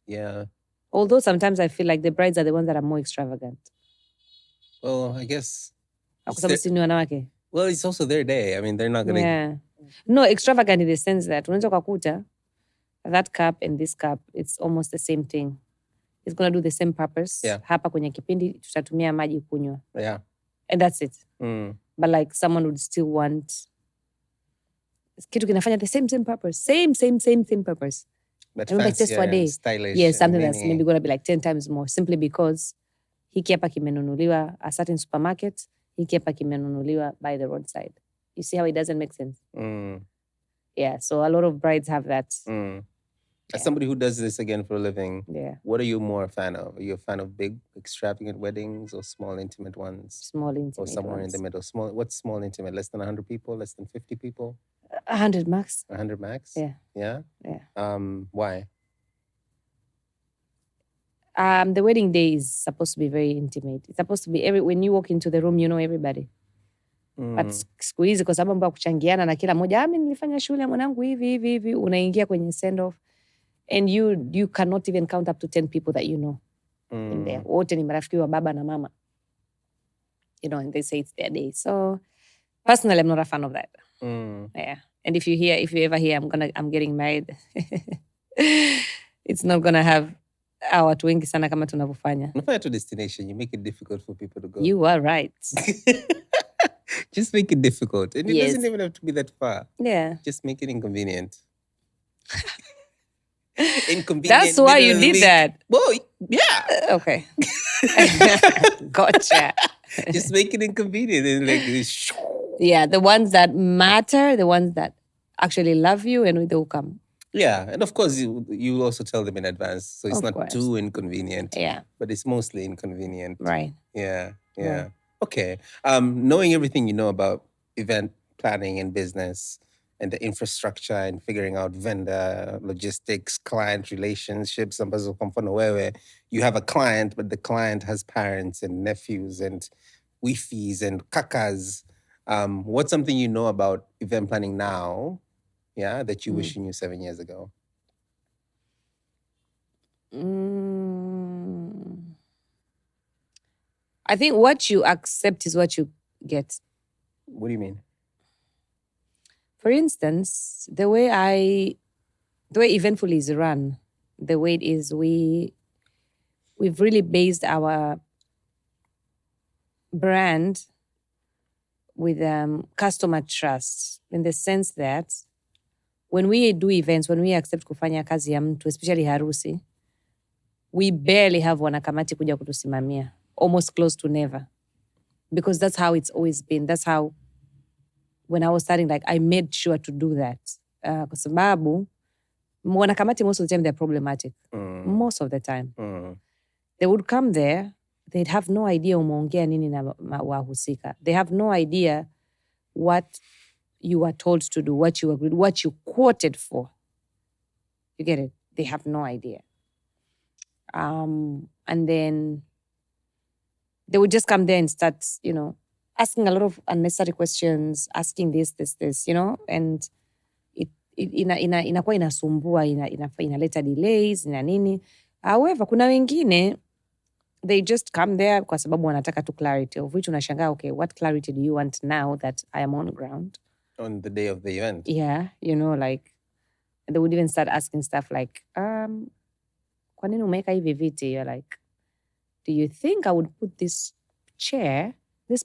Yeah. Although sometimes I feel like the brides are the ones that are more extravagant. Well, I guess. Kwa sababu si ni wanawake. Well, it's also their day. I mean, they're not going to... Yeah. No, extravagant in the sense that unaweza kukuta that cup and this cup, it's almost the same thing. It's going to do the same purpose. Yeah. Hapa kwenye kipindi tutatumia maji kunywa. Yeah. And that's it. But like someone would still want kitu kinafanya the same purpose. Same purpose. But fancy, like just for a day. Stylish. Yeah, something that's maybe going to be like 10 times more, simply because hiki hapa kimenunuliwa a certain supermarket, hiki hapa kimenunuliwa by the roadside. You see how it doesn't make sense? Yeah, so a lot of brides have that. As somebody who does this again for a living, what are you more a fan of? Are you a fan of big, extravagant weddings or small, intimate ones? Small, intimate or somewhere ones. In the middle. What's small, intimate? Less than 100 people? Less than 50 people? 100 max. 100 max? Yeah. Yeah? Yeah. Why? The wedding day is supposed to be very intimate. It's supposed to be when you walk into the room, you know everybody. But siku hizi kwa sababu mbona kuchangiana na kila mmoja, mimi nilifanya shule ya mwanangu hivi, unaingia kwenye send off and you cannot even count up to 10 people that you know in there. Wote ni marafiki wa baba na mama. You know, and they say it's their day. So personally, I'm not a fan of that. Yeah. And if you ever hear I'm getting married, it's not gonna have watu wengi sana kama tunavyofanya. Unafanya to destination, you make it difficult for people to go. You are right. Just make it difficult. And it doesn't even have to be that far. Yeah. Just make it inconvenient. Inconvenient. That's why you did that. Well, yeah. Okay. Gotcha. Just make it inconvenient. And like, yeah, the ones that matter, the ones that actually love you and they will come. Yeah, and of course you also tell them in advance, so it's Of not course. too inconvenient. Yeah. But it's mostly inconvenient. Right. Yeah. Right. Okay. Knowing everything you know about event planning and business and the infrastructure and figuring out vendor logistics, client relationships, ambazo kwa mfano wewe, you have a client, but the client has parents and nephews and wifis and kakas. What's something you know about event planning now, that you wish you knew 7 years ago? I think what you accept is what you get. What do you mean? For instance, the way Eventful is run, the way it is, we've really based our brand with customer trust, in the sense that when we do events, when we accept kufanya kazi ya mtu, especially harusi, we barely have wanakamati kuja kutusimamia, almost close to never, because that's how it's always been. That's how, when I was starting, like, I made sure to do that. Kwa sababu wanakamati, most of the time they're problematic. Most of the time. They would come there, they'd have no idea umeongea nini na wahusika. They have no idea what you were told to do, what you agreed, what you quoted for. You get it? They have no idea. And then they would just come there and start, asking a lot of unnecessary questions, asking this, and inakuwa inasumbua, inaleta delays, ina nini. However, kuna wengine, they just come there kwa sababu wanataka tu clarity, of which unashangaa, okay, what clarity do you want now that I am on ground? On the day of the event. Yeah, like, they would even start asking stuff like, kwa nini umeweka hivi viti? You're like, do you think I would put this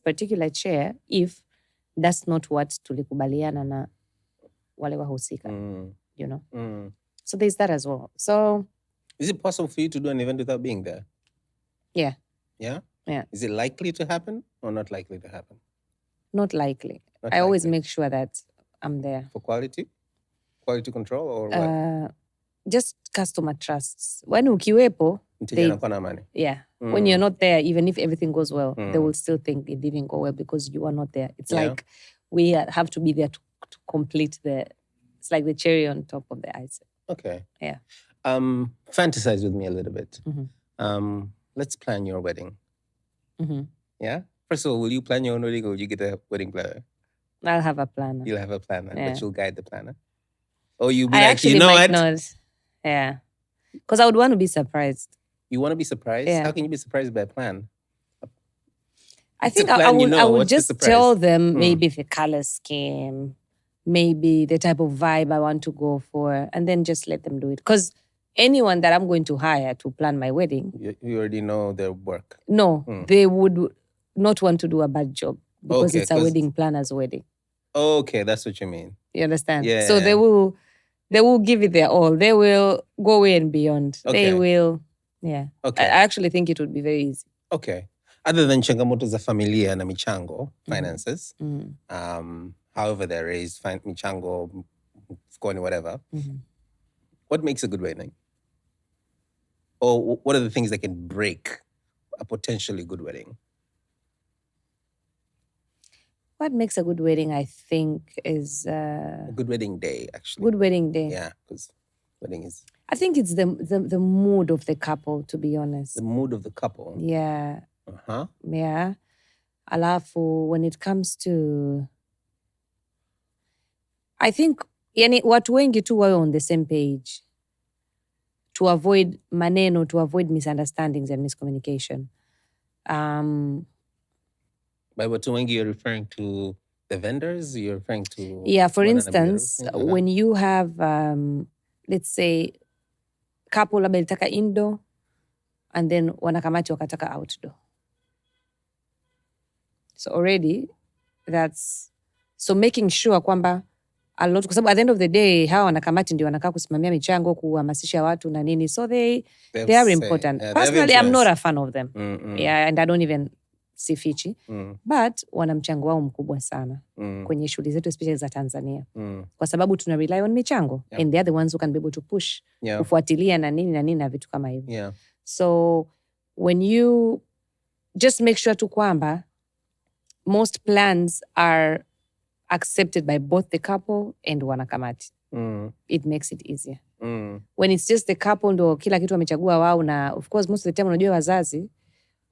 particular chair, if that's not what tulikubaliana na wale wahusika? So there's that as well. So is it possible for you to do an event without being there? Yeah. Yeah? Yeah. Is it likely to happen or not likely to happen? Not likely. I always make sure that I'm there. For quality? Quality control or what? Just customer trusts. When ukiwepo, yeah. When you're not there, even if everything goes well, they will still think it didn't go well because you are not there. It's like we have to be there to complete it's like the cherry on top of the ice. Okay. Yeah. Fantasize with me a little bit. Let's plan your wedding. Yeah? First of all, will you plan your own wedding or will you get a wedding planner? I'll have a planner. You'll have a planner, Yeah. but you'll guide the planner? Or you'll be I like, actually you know might what? not. Yeah. Because I would want to be surprised. You want to be surprised? Yeah. How can you be surprised by a plan? I It's think a plan, I would what's the just surprise? tell them maybe the color scheme, maybe the type of vibe I want to go for, and then just let them do it. Because anyone that I'm going to hire to plan my wedding, You already know their work. no, they would not want to do a bad job because Okay, it's a 'cause- wedding planner's wedding. Okay, that's what you mean. You understand? Yeah. So they will give it their all. They will go away and beyond. Okay. They will, yeah. Okay. I actually think it would be very easy. Okay. Other than changamoto za familia na michango, finances, however they're raised, michango, mfukoni, whatever, what makes a good wedding? Or what are the things that can break a potentially good wedding? What makes a good wedding, I think, is A good wedding day, actually. good wedding day. Yeah, because wedding is I think it's the mood of the couple, to be honest. the mood of the couple. Yeah, Uh-huh. yeah. Alafu, when it comes to, I think, yani watu wengi tu wawe on the same page to avoid maneno, to avoid misunderstandings and miscommunication. By watu wengi, you're referring to the vendors? You're referring to... Yeah, for wana na instance, biharusi? when you have, let's say, couple labda ilitaka indoor and then wanakamati wakataka outdoor. So already, so making sure kwamba a lot, kwa sababu at the end of the day, hawa wanakamati ndio wanakaa kusimamia michango, kuhamasisha watu na nini. So they are important. Yeah, Personally, I'm not a fan of them. Mm-mm. Yeah, and I don't even sifichi. But wana mchango wao mkubwa sana kwenye shughuli zetu especially za Tanzania. Kwa sababu tuna rely on michango. And they are the ones who can be able to push. Kufuatilia na nini na vitu kama hivyo. So when you just make sure tu kwamba most plans are accepted by both the couple and wanakamati. It makes it easier. When it's just the couple ndo kila kitu wamechagua wao, na of course most of the time unajua wazazi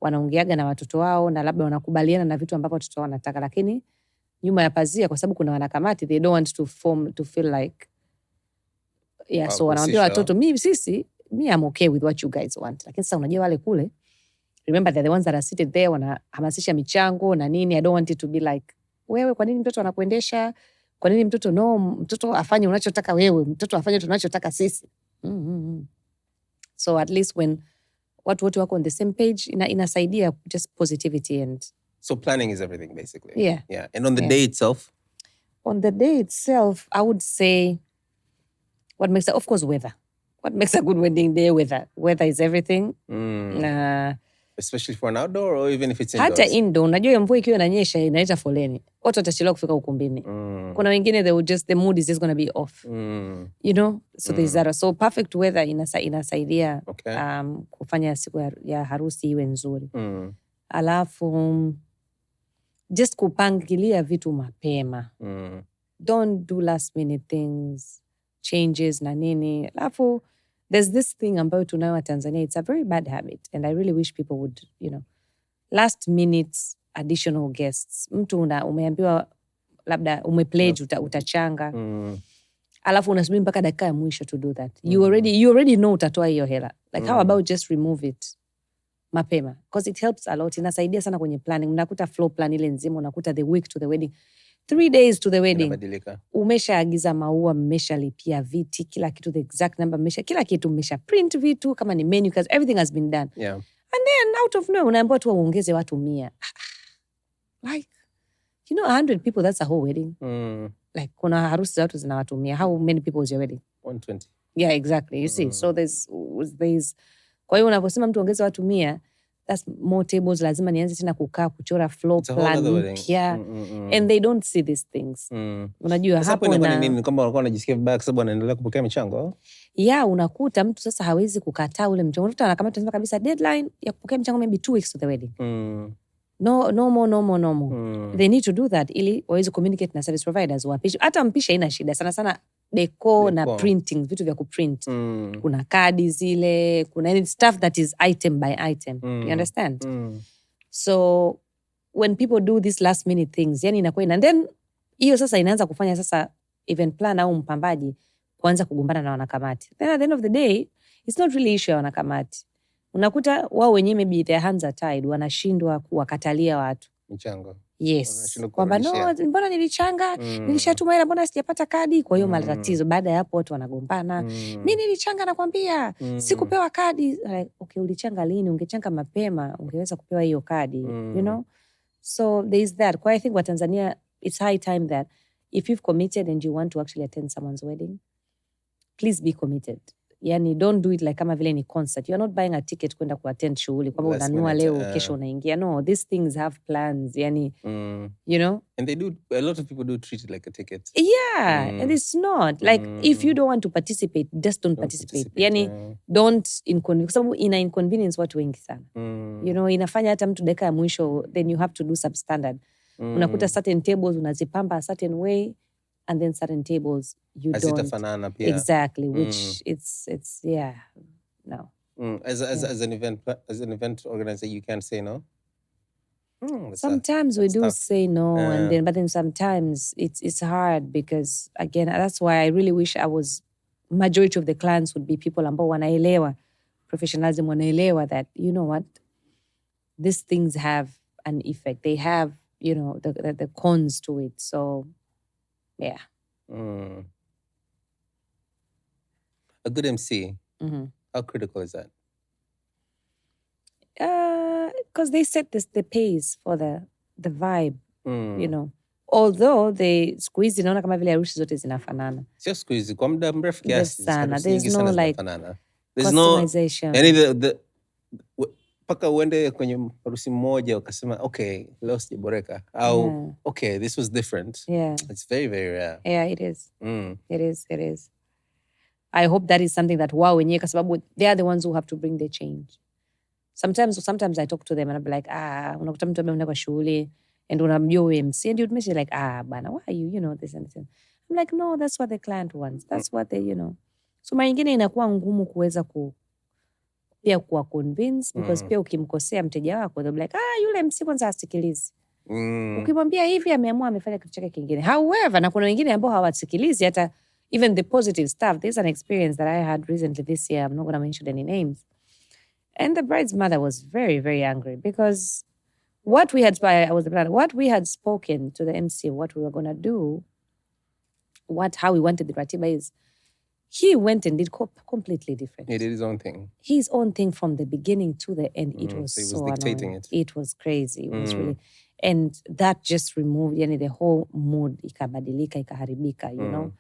wanaongeaga na watoto wao na labda wanakubaliana na vitu ambavyo watoto wao wanataka, lakini nyuma ya pazia kwa sababu kuna wanakamati, they don't want to feel like so wanaambia watoto me I'm okay with what you guys want. Lakini sasa unajua wale kule, remember they're the ones that are seated there, wanahamasisha michango na nini. I don't want it to be like, wewe kwa nini mtoto anakuendesha? Kwa nini mtoto afanye unachotaka wewe, mtoto afanye tunachotaka sisi. So at least when watu wote wako on the same page, inasaidia just positivity. And so planning is everything basically. Yeah. And on the day itself? On the day itself, I would say what makes of course weather. What makes a good wedding day? Weather is everything. Especially for an outdoor or even if it's indoors? Hata indoor, unajua mvua ikiwa inanyesha inaleta foleni. Watu watachelewa kufika ukumbini. Kuna wengine the mood is just going to be off. You know? So there's that. So perfect weather inasaidia kufanya siku ya harusi iwe nzuri. Alafu just kupangilia vitu mapema. Don't do last minute things, changes na nini. Alafu there's this thing ambayo tunayo Tanzania, it's a very bad habit, and I really wish people would, last minute additional guests. Mtu umeambiwa labda umepledge utachanga. Alafu unasubiri mpaka dakika ya mwisho to do that. You already know utatoa hiyo hela. Like how about just remove it mapema? Because it helps a lot. Inasaidia sana kwenye planning. Unakuta floor plan ile nzima, unakuta the week to the wedding. 3 days to the wedding. Umeshaagiza maua, mmeshalipia viti, kila kitu the exact number, kila kitu mmesha print vitu, kama ni menu, because everything has been done. And then out of nowhere unaambiwa tu uongeze watu 100. Like, 100 people, that's a whole wedding. Like kuna harusi za watu zina watu 100. How many people is your wedding? 120. Yeah, exactly. You see, so there's kwa hiyo unaposema mtu ongeze watu 100, that's more tables, lazima nianze tena kukaa kuchora floor plan mpya. And they don't see these things. Unajua hapo na nini kama wanakuwa wanajisikia vibaya kwa sababu wanaendelea kupokea michango. Unakuta mtu sasa hawezi kukataa ule mchango. Mtu anakamata tunasema kabisa deadline ya kupokea mchango maybe 2 weeks to the wedding. No more. They need to do that ili waweze communicate na service providers, wapishe. Hata mpisha ina shida sana sana décor na printing, vitu vya kuprint. Kuna kadi zile, kuna any stuff that is item by item. You understand? So when people do these last minute things, yani inakuwa and then hiyo sasa inaanza kufanya sasa event planner au mpambaji kuanza kugombana na wanakamati. Then at the end of the day, it's not really issue ya wanakamati. Unakuta wao wenyewe maybe their hands are tied, wanashindwa kuwakatalia watu michango. Yes. Kwamba mbona nilichanga, nilishatuma hela, mbona sijapata kadi? Kwa hiyo matatizo. Baada ya hapo watu wanagombana. Mimi nilichanga nakwambia, sikupewa kadi. Like, okay, ulichanga lini? Ungechanga mapema, ungeweza kupewa hiyo kadi. You know? So there is that. Kwa I think what Tanzania, it's high time that if you've committed and you want to actually attend someone's wedding, please be committed. Yani don't do it like kama vile ni concert. You're not buying a ticket kwenda kuattend shughuli kwamba unanunua leo kesho unaingia. No, these things have plans. Yani, you know? And they do, a lot of people do treat it like a ticket. Yeah, and it's not. Like, if you don't want to participate, just don't participate. Yani, don't inconvenience. Sababu ina inconvenience watu wengi sana. You know, inafanya hata mtu dakika ya mwisho, then you have to do substandard. Unakuta certain tables unazipamba a certain way, and then certain tables you don't. Exactly, which it's no. As an event organizer, you can't say no. Sometimes we do say no, but then sometimes it's hard because again, that's why I really wish majority of the clients would be people ambao wanaelewa professionalism, wanaelewa that, you know what, these things have an effect. They have, you know, the cons to it. So yeah. A good MC, how critical is that? Because they set the pace for the vibe, you know. Although they squeeze, inaona kama vile harusi zote zinafanana. Sio squeeze, kwa muda mrefu kiasi. There's no like There's no customization. Yani Paka uende kwenye harusi mmoja ukasema okay, leo sijaboreka au okay, this was different. It's very, very rare. Yeah, it is. It is. I hope that is something that wao wenyewe, kwa sababu they are the ones who have to bring the change. Sometimes I talk to them and I'll be like, unakuta mtu ameenda kwa shughuli and unamjua huyo MC and you'd message like, bana, why are you, this and this. I'm like, no, that's what the client wants. That's what they, So mara nyingine inakuwa ngumu kuweza pia kuwa convince because pia ukimkosea mteja wako they'll be like, yule MC kwanza hasikilizi. Ukimwambia hivi ameamua amefanya kitu chake kingine. However, na kuna wengine ambao hawasikilizi hata even the positive stuff. There's an experience that I had recently this year. I'm not going to mention any names. And the bride's mother was very, very angry because what we had spoken to the MC, what we were going to do, how we wanted the ratiba is, he went and did completely different. He did his own thing. His own thing from the beginning to the end. It was so he was so dictating annoying. it. Was crazy. It was really, and that just removed, the whole mood ikabadilika, ikaharibika, you know.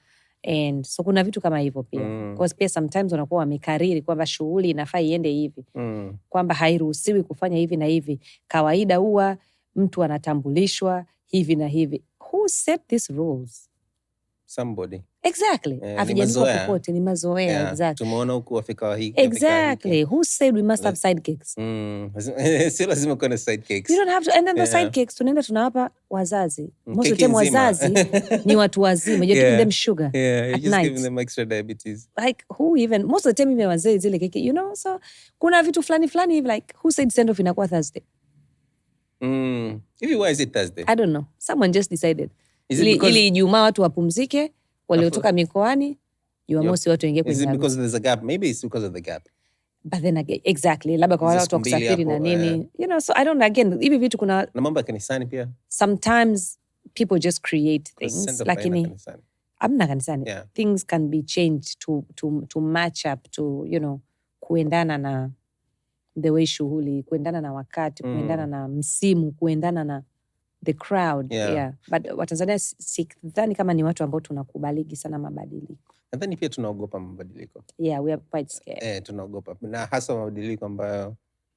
And so kuna vitu kama hivyo pia. Because pia sometimes unakuwa wamekariri kwamba shughuli inafaa iende hivi. Kwamba hairuhusiwi kufanya hivi na hivi. Kawaida huwa mtu anatambulishwa hivi na hivi. Who set these rules? Somebody. Exactly. Havijaandikwa popote, ni mazoea. Exactly. Tumeona huku wafika hiki. Exactly. Who said we must have sidekicks? Sio lazima kuwa na sidekicks. You don't have to. And then the sidekicks tunaenda tunawapa wazazi. Most of the time wazazi ni watu wazima. You're giving them sugar. Yeah, you're just giving them extra diabetes. Like who even, most of the time even wazee zile keki, so kuna vitu flani hivi like who said send off inakuwa Thursday? Even why is it Thursday? I don't know. Someone just decided. Ili Ijumaa watu wapumzike, waliotoka mikoani, Jumamosi watu waingie kwenye. Is it because there's a gap? Maybe it's because of the gap. But then again, exactly. Labda kwa watu kusafiri na nini. So I don't know, again, hivi vitu kuna na mambo ya kanisani pia. Sometimes people just create things. Lakini amna kanisani. Things can be changed to match up to, kuendana na the way shughuli, kuendana na wakati, kuendana na msimu, kuendana na the crowd. But Watanzania sidhani kama ni watu ambao tunakubaliki sana mabadiliko. Nadhani pia tunaogopa mabadiliko. Yeah, we are quite scared. Tunaogopa. Na hasa mabadiliko ambayo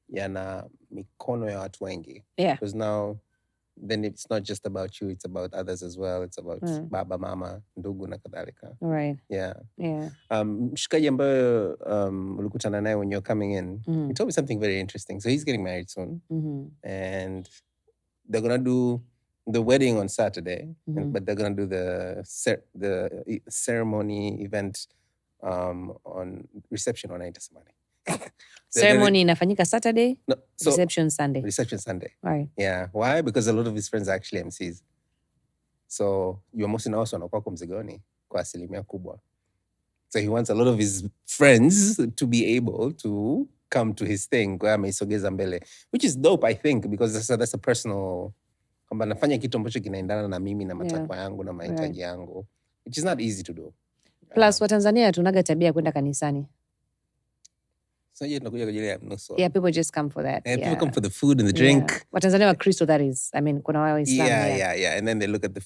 yana mikono ya watu wengi. Because now then it's not just about you, it's about others as well. It's about baba, mama, ndugu na kadhalika. Right. Yeah. Mshikaji ambayo ulikutana naye when you're coming in, he told me something very interesting. So he's getting married soon. And they're going to do the wedding on Saturday, but they're going to do the ceremony event on reception on night. Ceremony inafanyika Saturday, no, so reception Sunday. Reception Sunday. Right. Yeah. Why? Because a lot of his friends are actually MCs. So Jumamosi na wao wanakuwa kwa mzigoni kwa asilimia kubwa. So he wants a lot of his friends to be able to come to his thing kwa ameisogeza mbele, which is dope, I think, because that's a personal, kwamba nafanya kitu ambacho kinaendana na mimi na matakwa yangu na mahitaji yangu, which is not easy to do. Plus Watanzania tunaga tabia kwenda kanisani. So tunakuja kwa ajili ya nusu. Yeah, people just come for that. People come for the food and the drink. Watanzania wa Kristo, that is. I mean, kuna wao Islam. Yeah. And then they look at the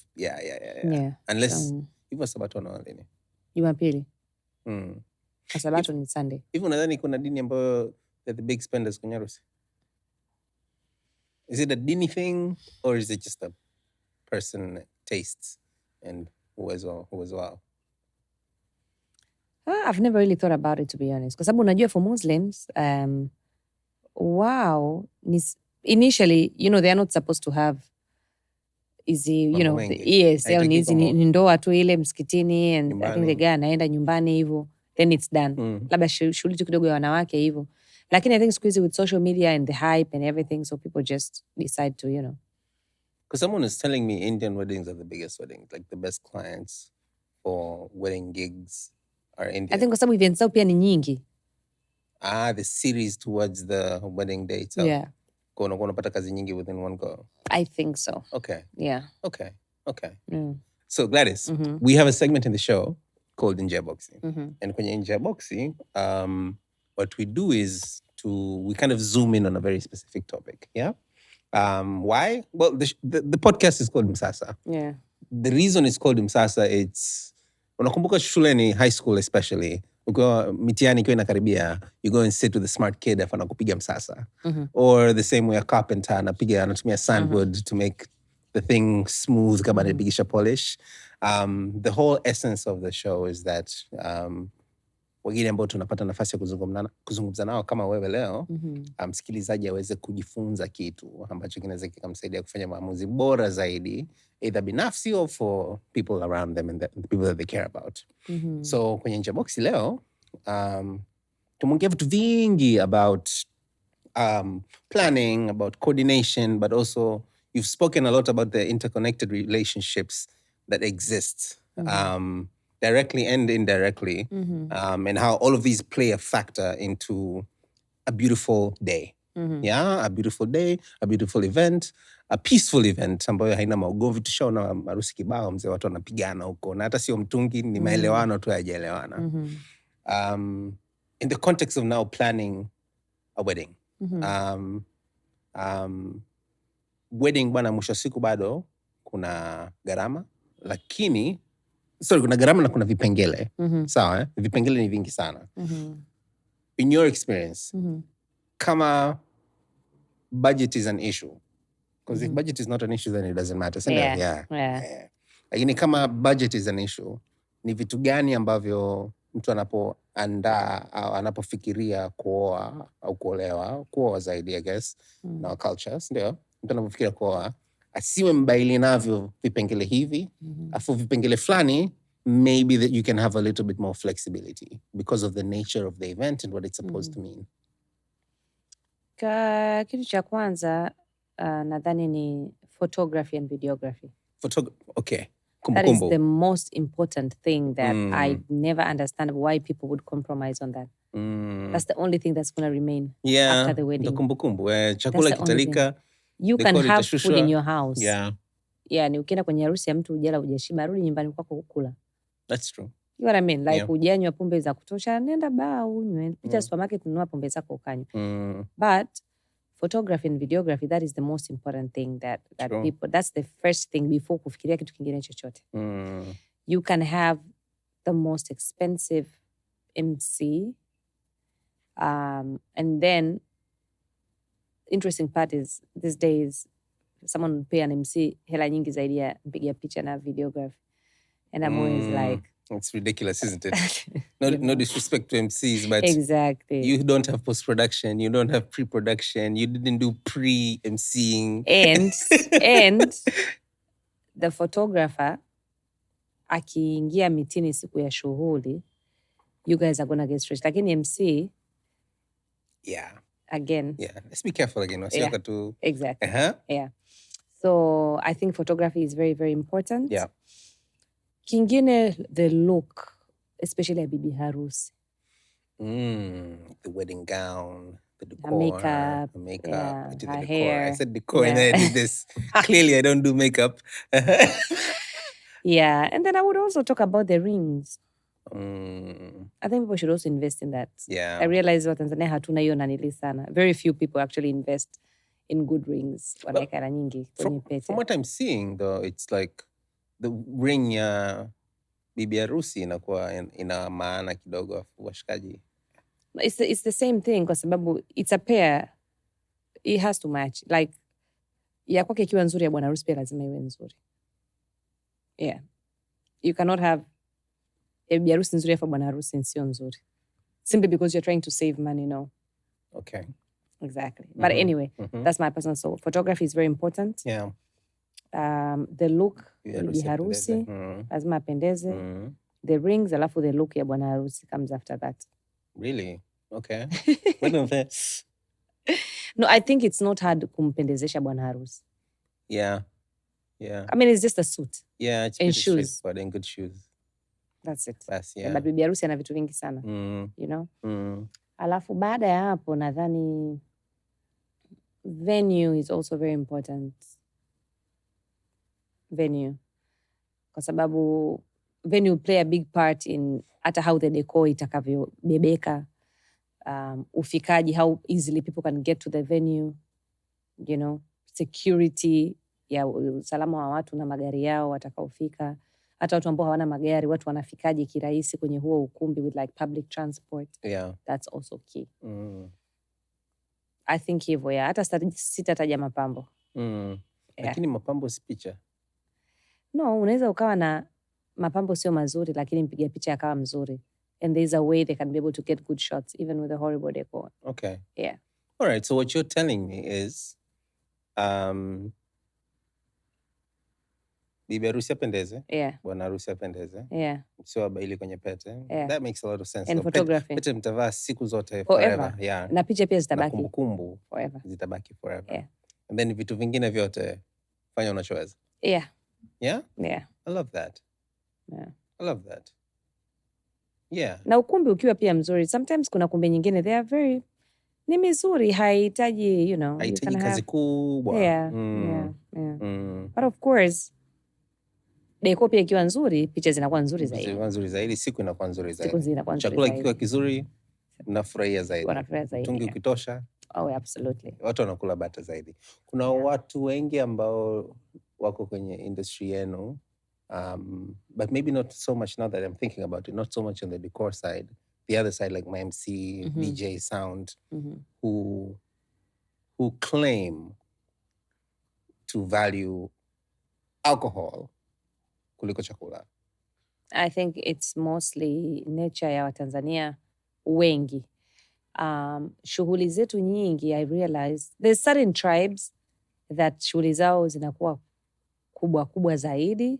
unless hivyo Sabato na wale. Jumapili. Sabato ni Sunday. Hivyo nadhani kuna dini ambayo they're the big spenders kwenye harusi. Is it a dini thing or is it just a person tastes and uwezo wao? I've never really thought about it, to be honest. Kwa sababu unajua for Muslims, initially, they are not supposed to have ni ndoa tu ile msikitini and I think the guy anaenda nyumbani hivyo, then it's done. Labda shughuli tu kidogo ya wanawake hivyo. Lakini I think squeeze with social media and the hype and everything, so people just decide to, Because someone is telling me Indian weddings are the biggest weddings, like the best clients for wedding gigs are Indian. I think kwa sababu events zao pia ni nyingi. The series towards the wedding day itself. Yeah. Kwa unapata kazi nyingi within one go. I think so. Okay. Yeah. Okay. So Gladys, we have a segment in the show called Nje ya Boxi. And kwenye Nje ya Boxi, what we do is we kind of zoom in on a very specific topic. Yeah. Why? Well, the podcast is called MSASA. Yeah. The reason it's called MSASA, unakumbuka shuleni, high school especially, ukiwa mitihani ikiwa inakaribia, you go and sit with a smart kid afu anakupiga msasa. Or the same way a carpenter anatumia sandwood to make the thing smooth kama anapigisha polish. The whole essence of the show is that wengine ambao tunapata nafasi ya kuzungumza nao kama wewe leo, msikilizaji aweze kujifunza kitu ambacho kinaweza kikamsaidia kufanya maamuzi bora zaidi, either binafsi or for people around them and the people that they care about. So kwenye Nje Boxi leo tumeongea vitu vingi about planning, about coordination, but also you've spoken a lot about the interconnected relationships that exist. Directly and indirectly, and how all of these play a factor into a beautiful day. Yeah, a beautiful day, a beautiful event, a peaceful event ambayo haina maugomvi. Tushaona harusi kibao mzee, watu wanapigana huko na hata sio mtungi, ni maelewano tu hayajaelewana. In the context of now planning a wedding, wedding bwana, mwisho siku bado kuna gharama, lakini kuna gharama na kuna vipengele. Sawa, vipengele ni vingi sana. In your experience, kama budget is an issue, because if budget is not an issue, then it doesn't matter. Yeah. Lakini kama budget is an issue, ni vitu gani ambavyo mtu anapoandaa au anapofikiria kuoa au kuoa zaidi, I guess, na our cultures, ndio, mtu anapofikiria kuoa asiwe mbaili navyo vipengele hivi, afu vipengele flani, maybe that you can have a little bit more flexibility because of the nature of the event and what it's supposed to mean. Kitu cha kwanza nadhani ni photography and videography. Okay. That is the most important thing that I never understand why people would compromise on that. That's the only thing that's going to remain after the wedding. Chakula kitalika. You can have food in your house. Yeah, ni ukienda kwenye harusi ya mtu ujala ujashiba, rudi nyumbani kwako kukula. That's true. You know what I mean? Like ujanywa pombe za kutosha, nenda baa unywe, pita supermarket nunua pombe zako ukanywe. But photography and videography, that is the most important thing that people, that's the first thing before kufikiria kitu kingine chochote. You can have the most expensive MC, and then interesting part is these days someone would pay an MC hela nyingi zaidi ya mpiga picha na videography, and I'm always like, it's ridiculous, isn't it? No disrespect to MCs, but exactly, you don't have post-production, you don't have pre-production, you didn't do pre-MCing. And the photographer akiingia mitini siku ya shughuli, you guys are gonna get stretched. Lakini MC, again. Yeah, let's be careful again. Exactly. Yeah. So I think photography is very, very important. Yeah. Kingine, the look, especially a bibi harusi. The wedding gown, the decor, makeup, I did the decor. Hair. I said decor and then I did this. Clearly, I don't do makeup. Yeah, and then I would also talk about the rings. I think people should also invest in that. Yeah. I realize what Tanzania hatuna hiyo nanili sana. Very few people actually invest in good rings. Wanaeka nyingi kwenye pete. From what I'm seeing though, it's like the ring ya bibi harusi inakuwa ina maana kidogo washikaji. It's the same thing kwa sababu it's a pair. It has to match. Like ya kwake ikiwa nzuri ya bwana harusi pia lazima iwe nzuri. Yeah. You cannot have a bibi harusi nzuri ya bwana harusi sio nzuri. Simply because you're trying to save money, no. Okay. Exactly. But anyway, that's my personal soul. Photography is very important. Yeah. The look bibi harusi lazima apendeze. The rings, alafu the look ya bwana harusi comes after that. Really? Okay. No, I think it's not hard kumpendezesha bwana harusi. Yeah. Yeah. I mean, it's just a suit. Yeah, it's and shoes. But in good shoes. That's it. Yeah. But bibi harusi ana vitu vingi sana. You know? Alafu baada ya hapo nadhani venue is also very important. Venue. Kwa sababu venue play a big part in hata how the decor itakavyobebeka, ufikaji, how easily people can get to the venue, security ya usalama wa watu na magari yao watakaofika, hata watu ambao hawana magari, watu wanafikaje kirahisi kwenye huo ukumbi with like public transport. Yeah. That's also key. I think hivyo ya hata sitataja mapambo. Yeah. Lakini mapambo si picha. No, unaweza ukawa na mapambo sio mazuri lakini mpiga picha akawa mzuri. And there's a way they can be able to get good shots even with a horrible decor. Okay. Yeah. All right, so what you're telling me is bibi harusi apendeze. Yeah. Bwana harusi apendeze. Yeah. Sio abaili kwenye pete. Yeah. That makes a lot of sense. And photography. Pete mtavaa siku zote forever. Yeah. Na picha pia zitabaki. Na kumbukumbu. Forever. Zitabaki forever. Yeah. And then vitu vingine vyote fanya unachoweza. Yeah. Yeah? Yeah. I love that. Yeah. I love that. Yeah. Na ukumbi ukiwa pia mzuri. Sometimes kuna kumbi nyingine they are very ni mizuri, haihitaji, you know, haihitaji kazi kubwa. Yeah. But of course decor pia ikiwa nzuri, picha zinakuwa nzuri zaidi. Zinakuwa nzuri zaidi, siku inakuwa nzuri zaidi. Siku zinakuwa nzuri chakula zaidi. kikiwa kizuri, unafurahia zaidi. Wanafurahia zaidi. Mtungi ukitosha. Oh, absolutely. Watu wanakula bata zaidi. Kuna watu wengi ambao wako kwenye industry yenu, but maybe not so much now that I'm thinking about it, not so much on the decor side. The other side, like my MC, DJ, sound, who claim to value alcohol kuliko chakula. I think it's mostly nature ya Watanzania wengi. Shughuli zetu nyingi, I realized there's certain tribes that shughuli zao zinakuwa kubwa zaidi.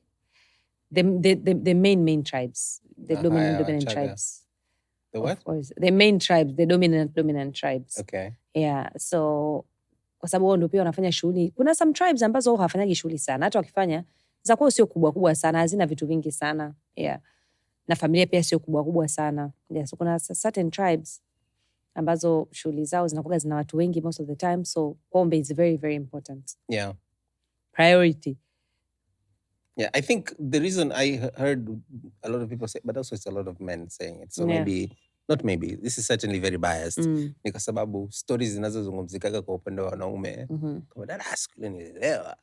The main tribes, the dominant tribes. The what? Of course, the main tribes, the dominant tribes. Okay. Yeah, so kwa sababu wao ndio pia wanafanya shughuli. Kuna some tribes ambazo hawafanyagi shughuli sana. Hata wakifanya za kwao sio kubwa sana, hazina vitu vingi sana. Yeah. Na familia pia sio kubwa sana. Yeah, so kuna certain tribes ambazo shughuli zao zinakuwa zina watu wengi most of the time, so pombe is very, very important. Yeah. Priority. Yeah, I think the reason I heard a lot of people say, but also it's a lot of men saying it. So maybe, this is certainly very biased. Ni kwa sababu stories zinazozungumzikaga kwa upande wa wanaume, kama dada skule nililewa.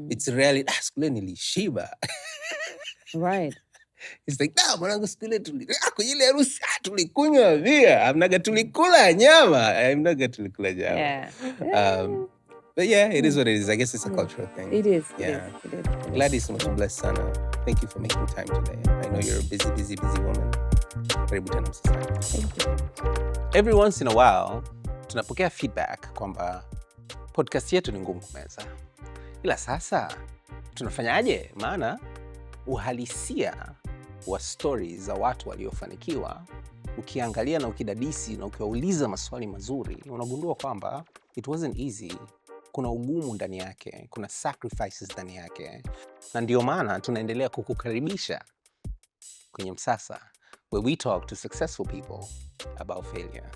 It's rarely, skule nilishiba. Right. It's like, mwanangu skule kwenye ile harusi tulikunywa bia, amnaga tulikula nyama. Amnaga tulikula nyama. Yeah. But yeah, it is what it is. I guess it's a cultural thing. It is. Yeah. It is. Gladys, much blessed sana. Thank you for making time today. I know you're a busy woman. Karibu tena MSASA. Thank you. Every once in a while, tunapokea feedback kwamba podcast yetu ni ngumu kumeza. Ila sasa, tunafanyaje? Maana uhalisia wa stories za watu waliofanikiwa, ukiangalia na ukidadisi na ukiwauliza maswali mazuri, unagundua kwamba it wasn't easy. Kuna ugumu ndani yake, kuna sacrifices ndani yake. Na ndio maana tunaendelea kukukaribisha kwenye MSASA, where we talk to successful people about failure.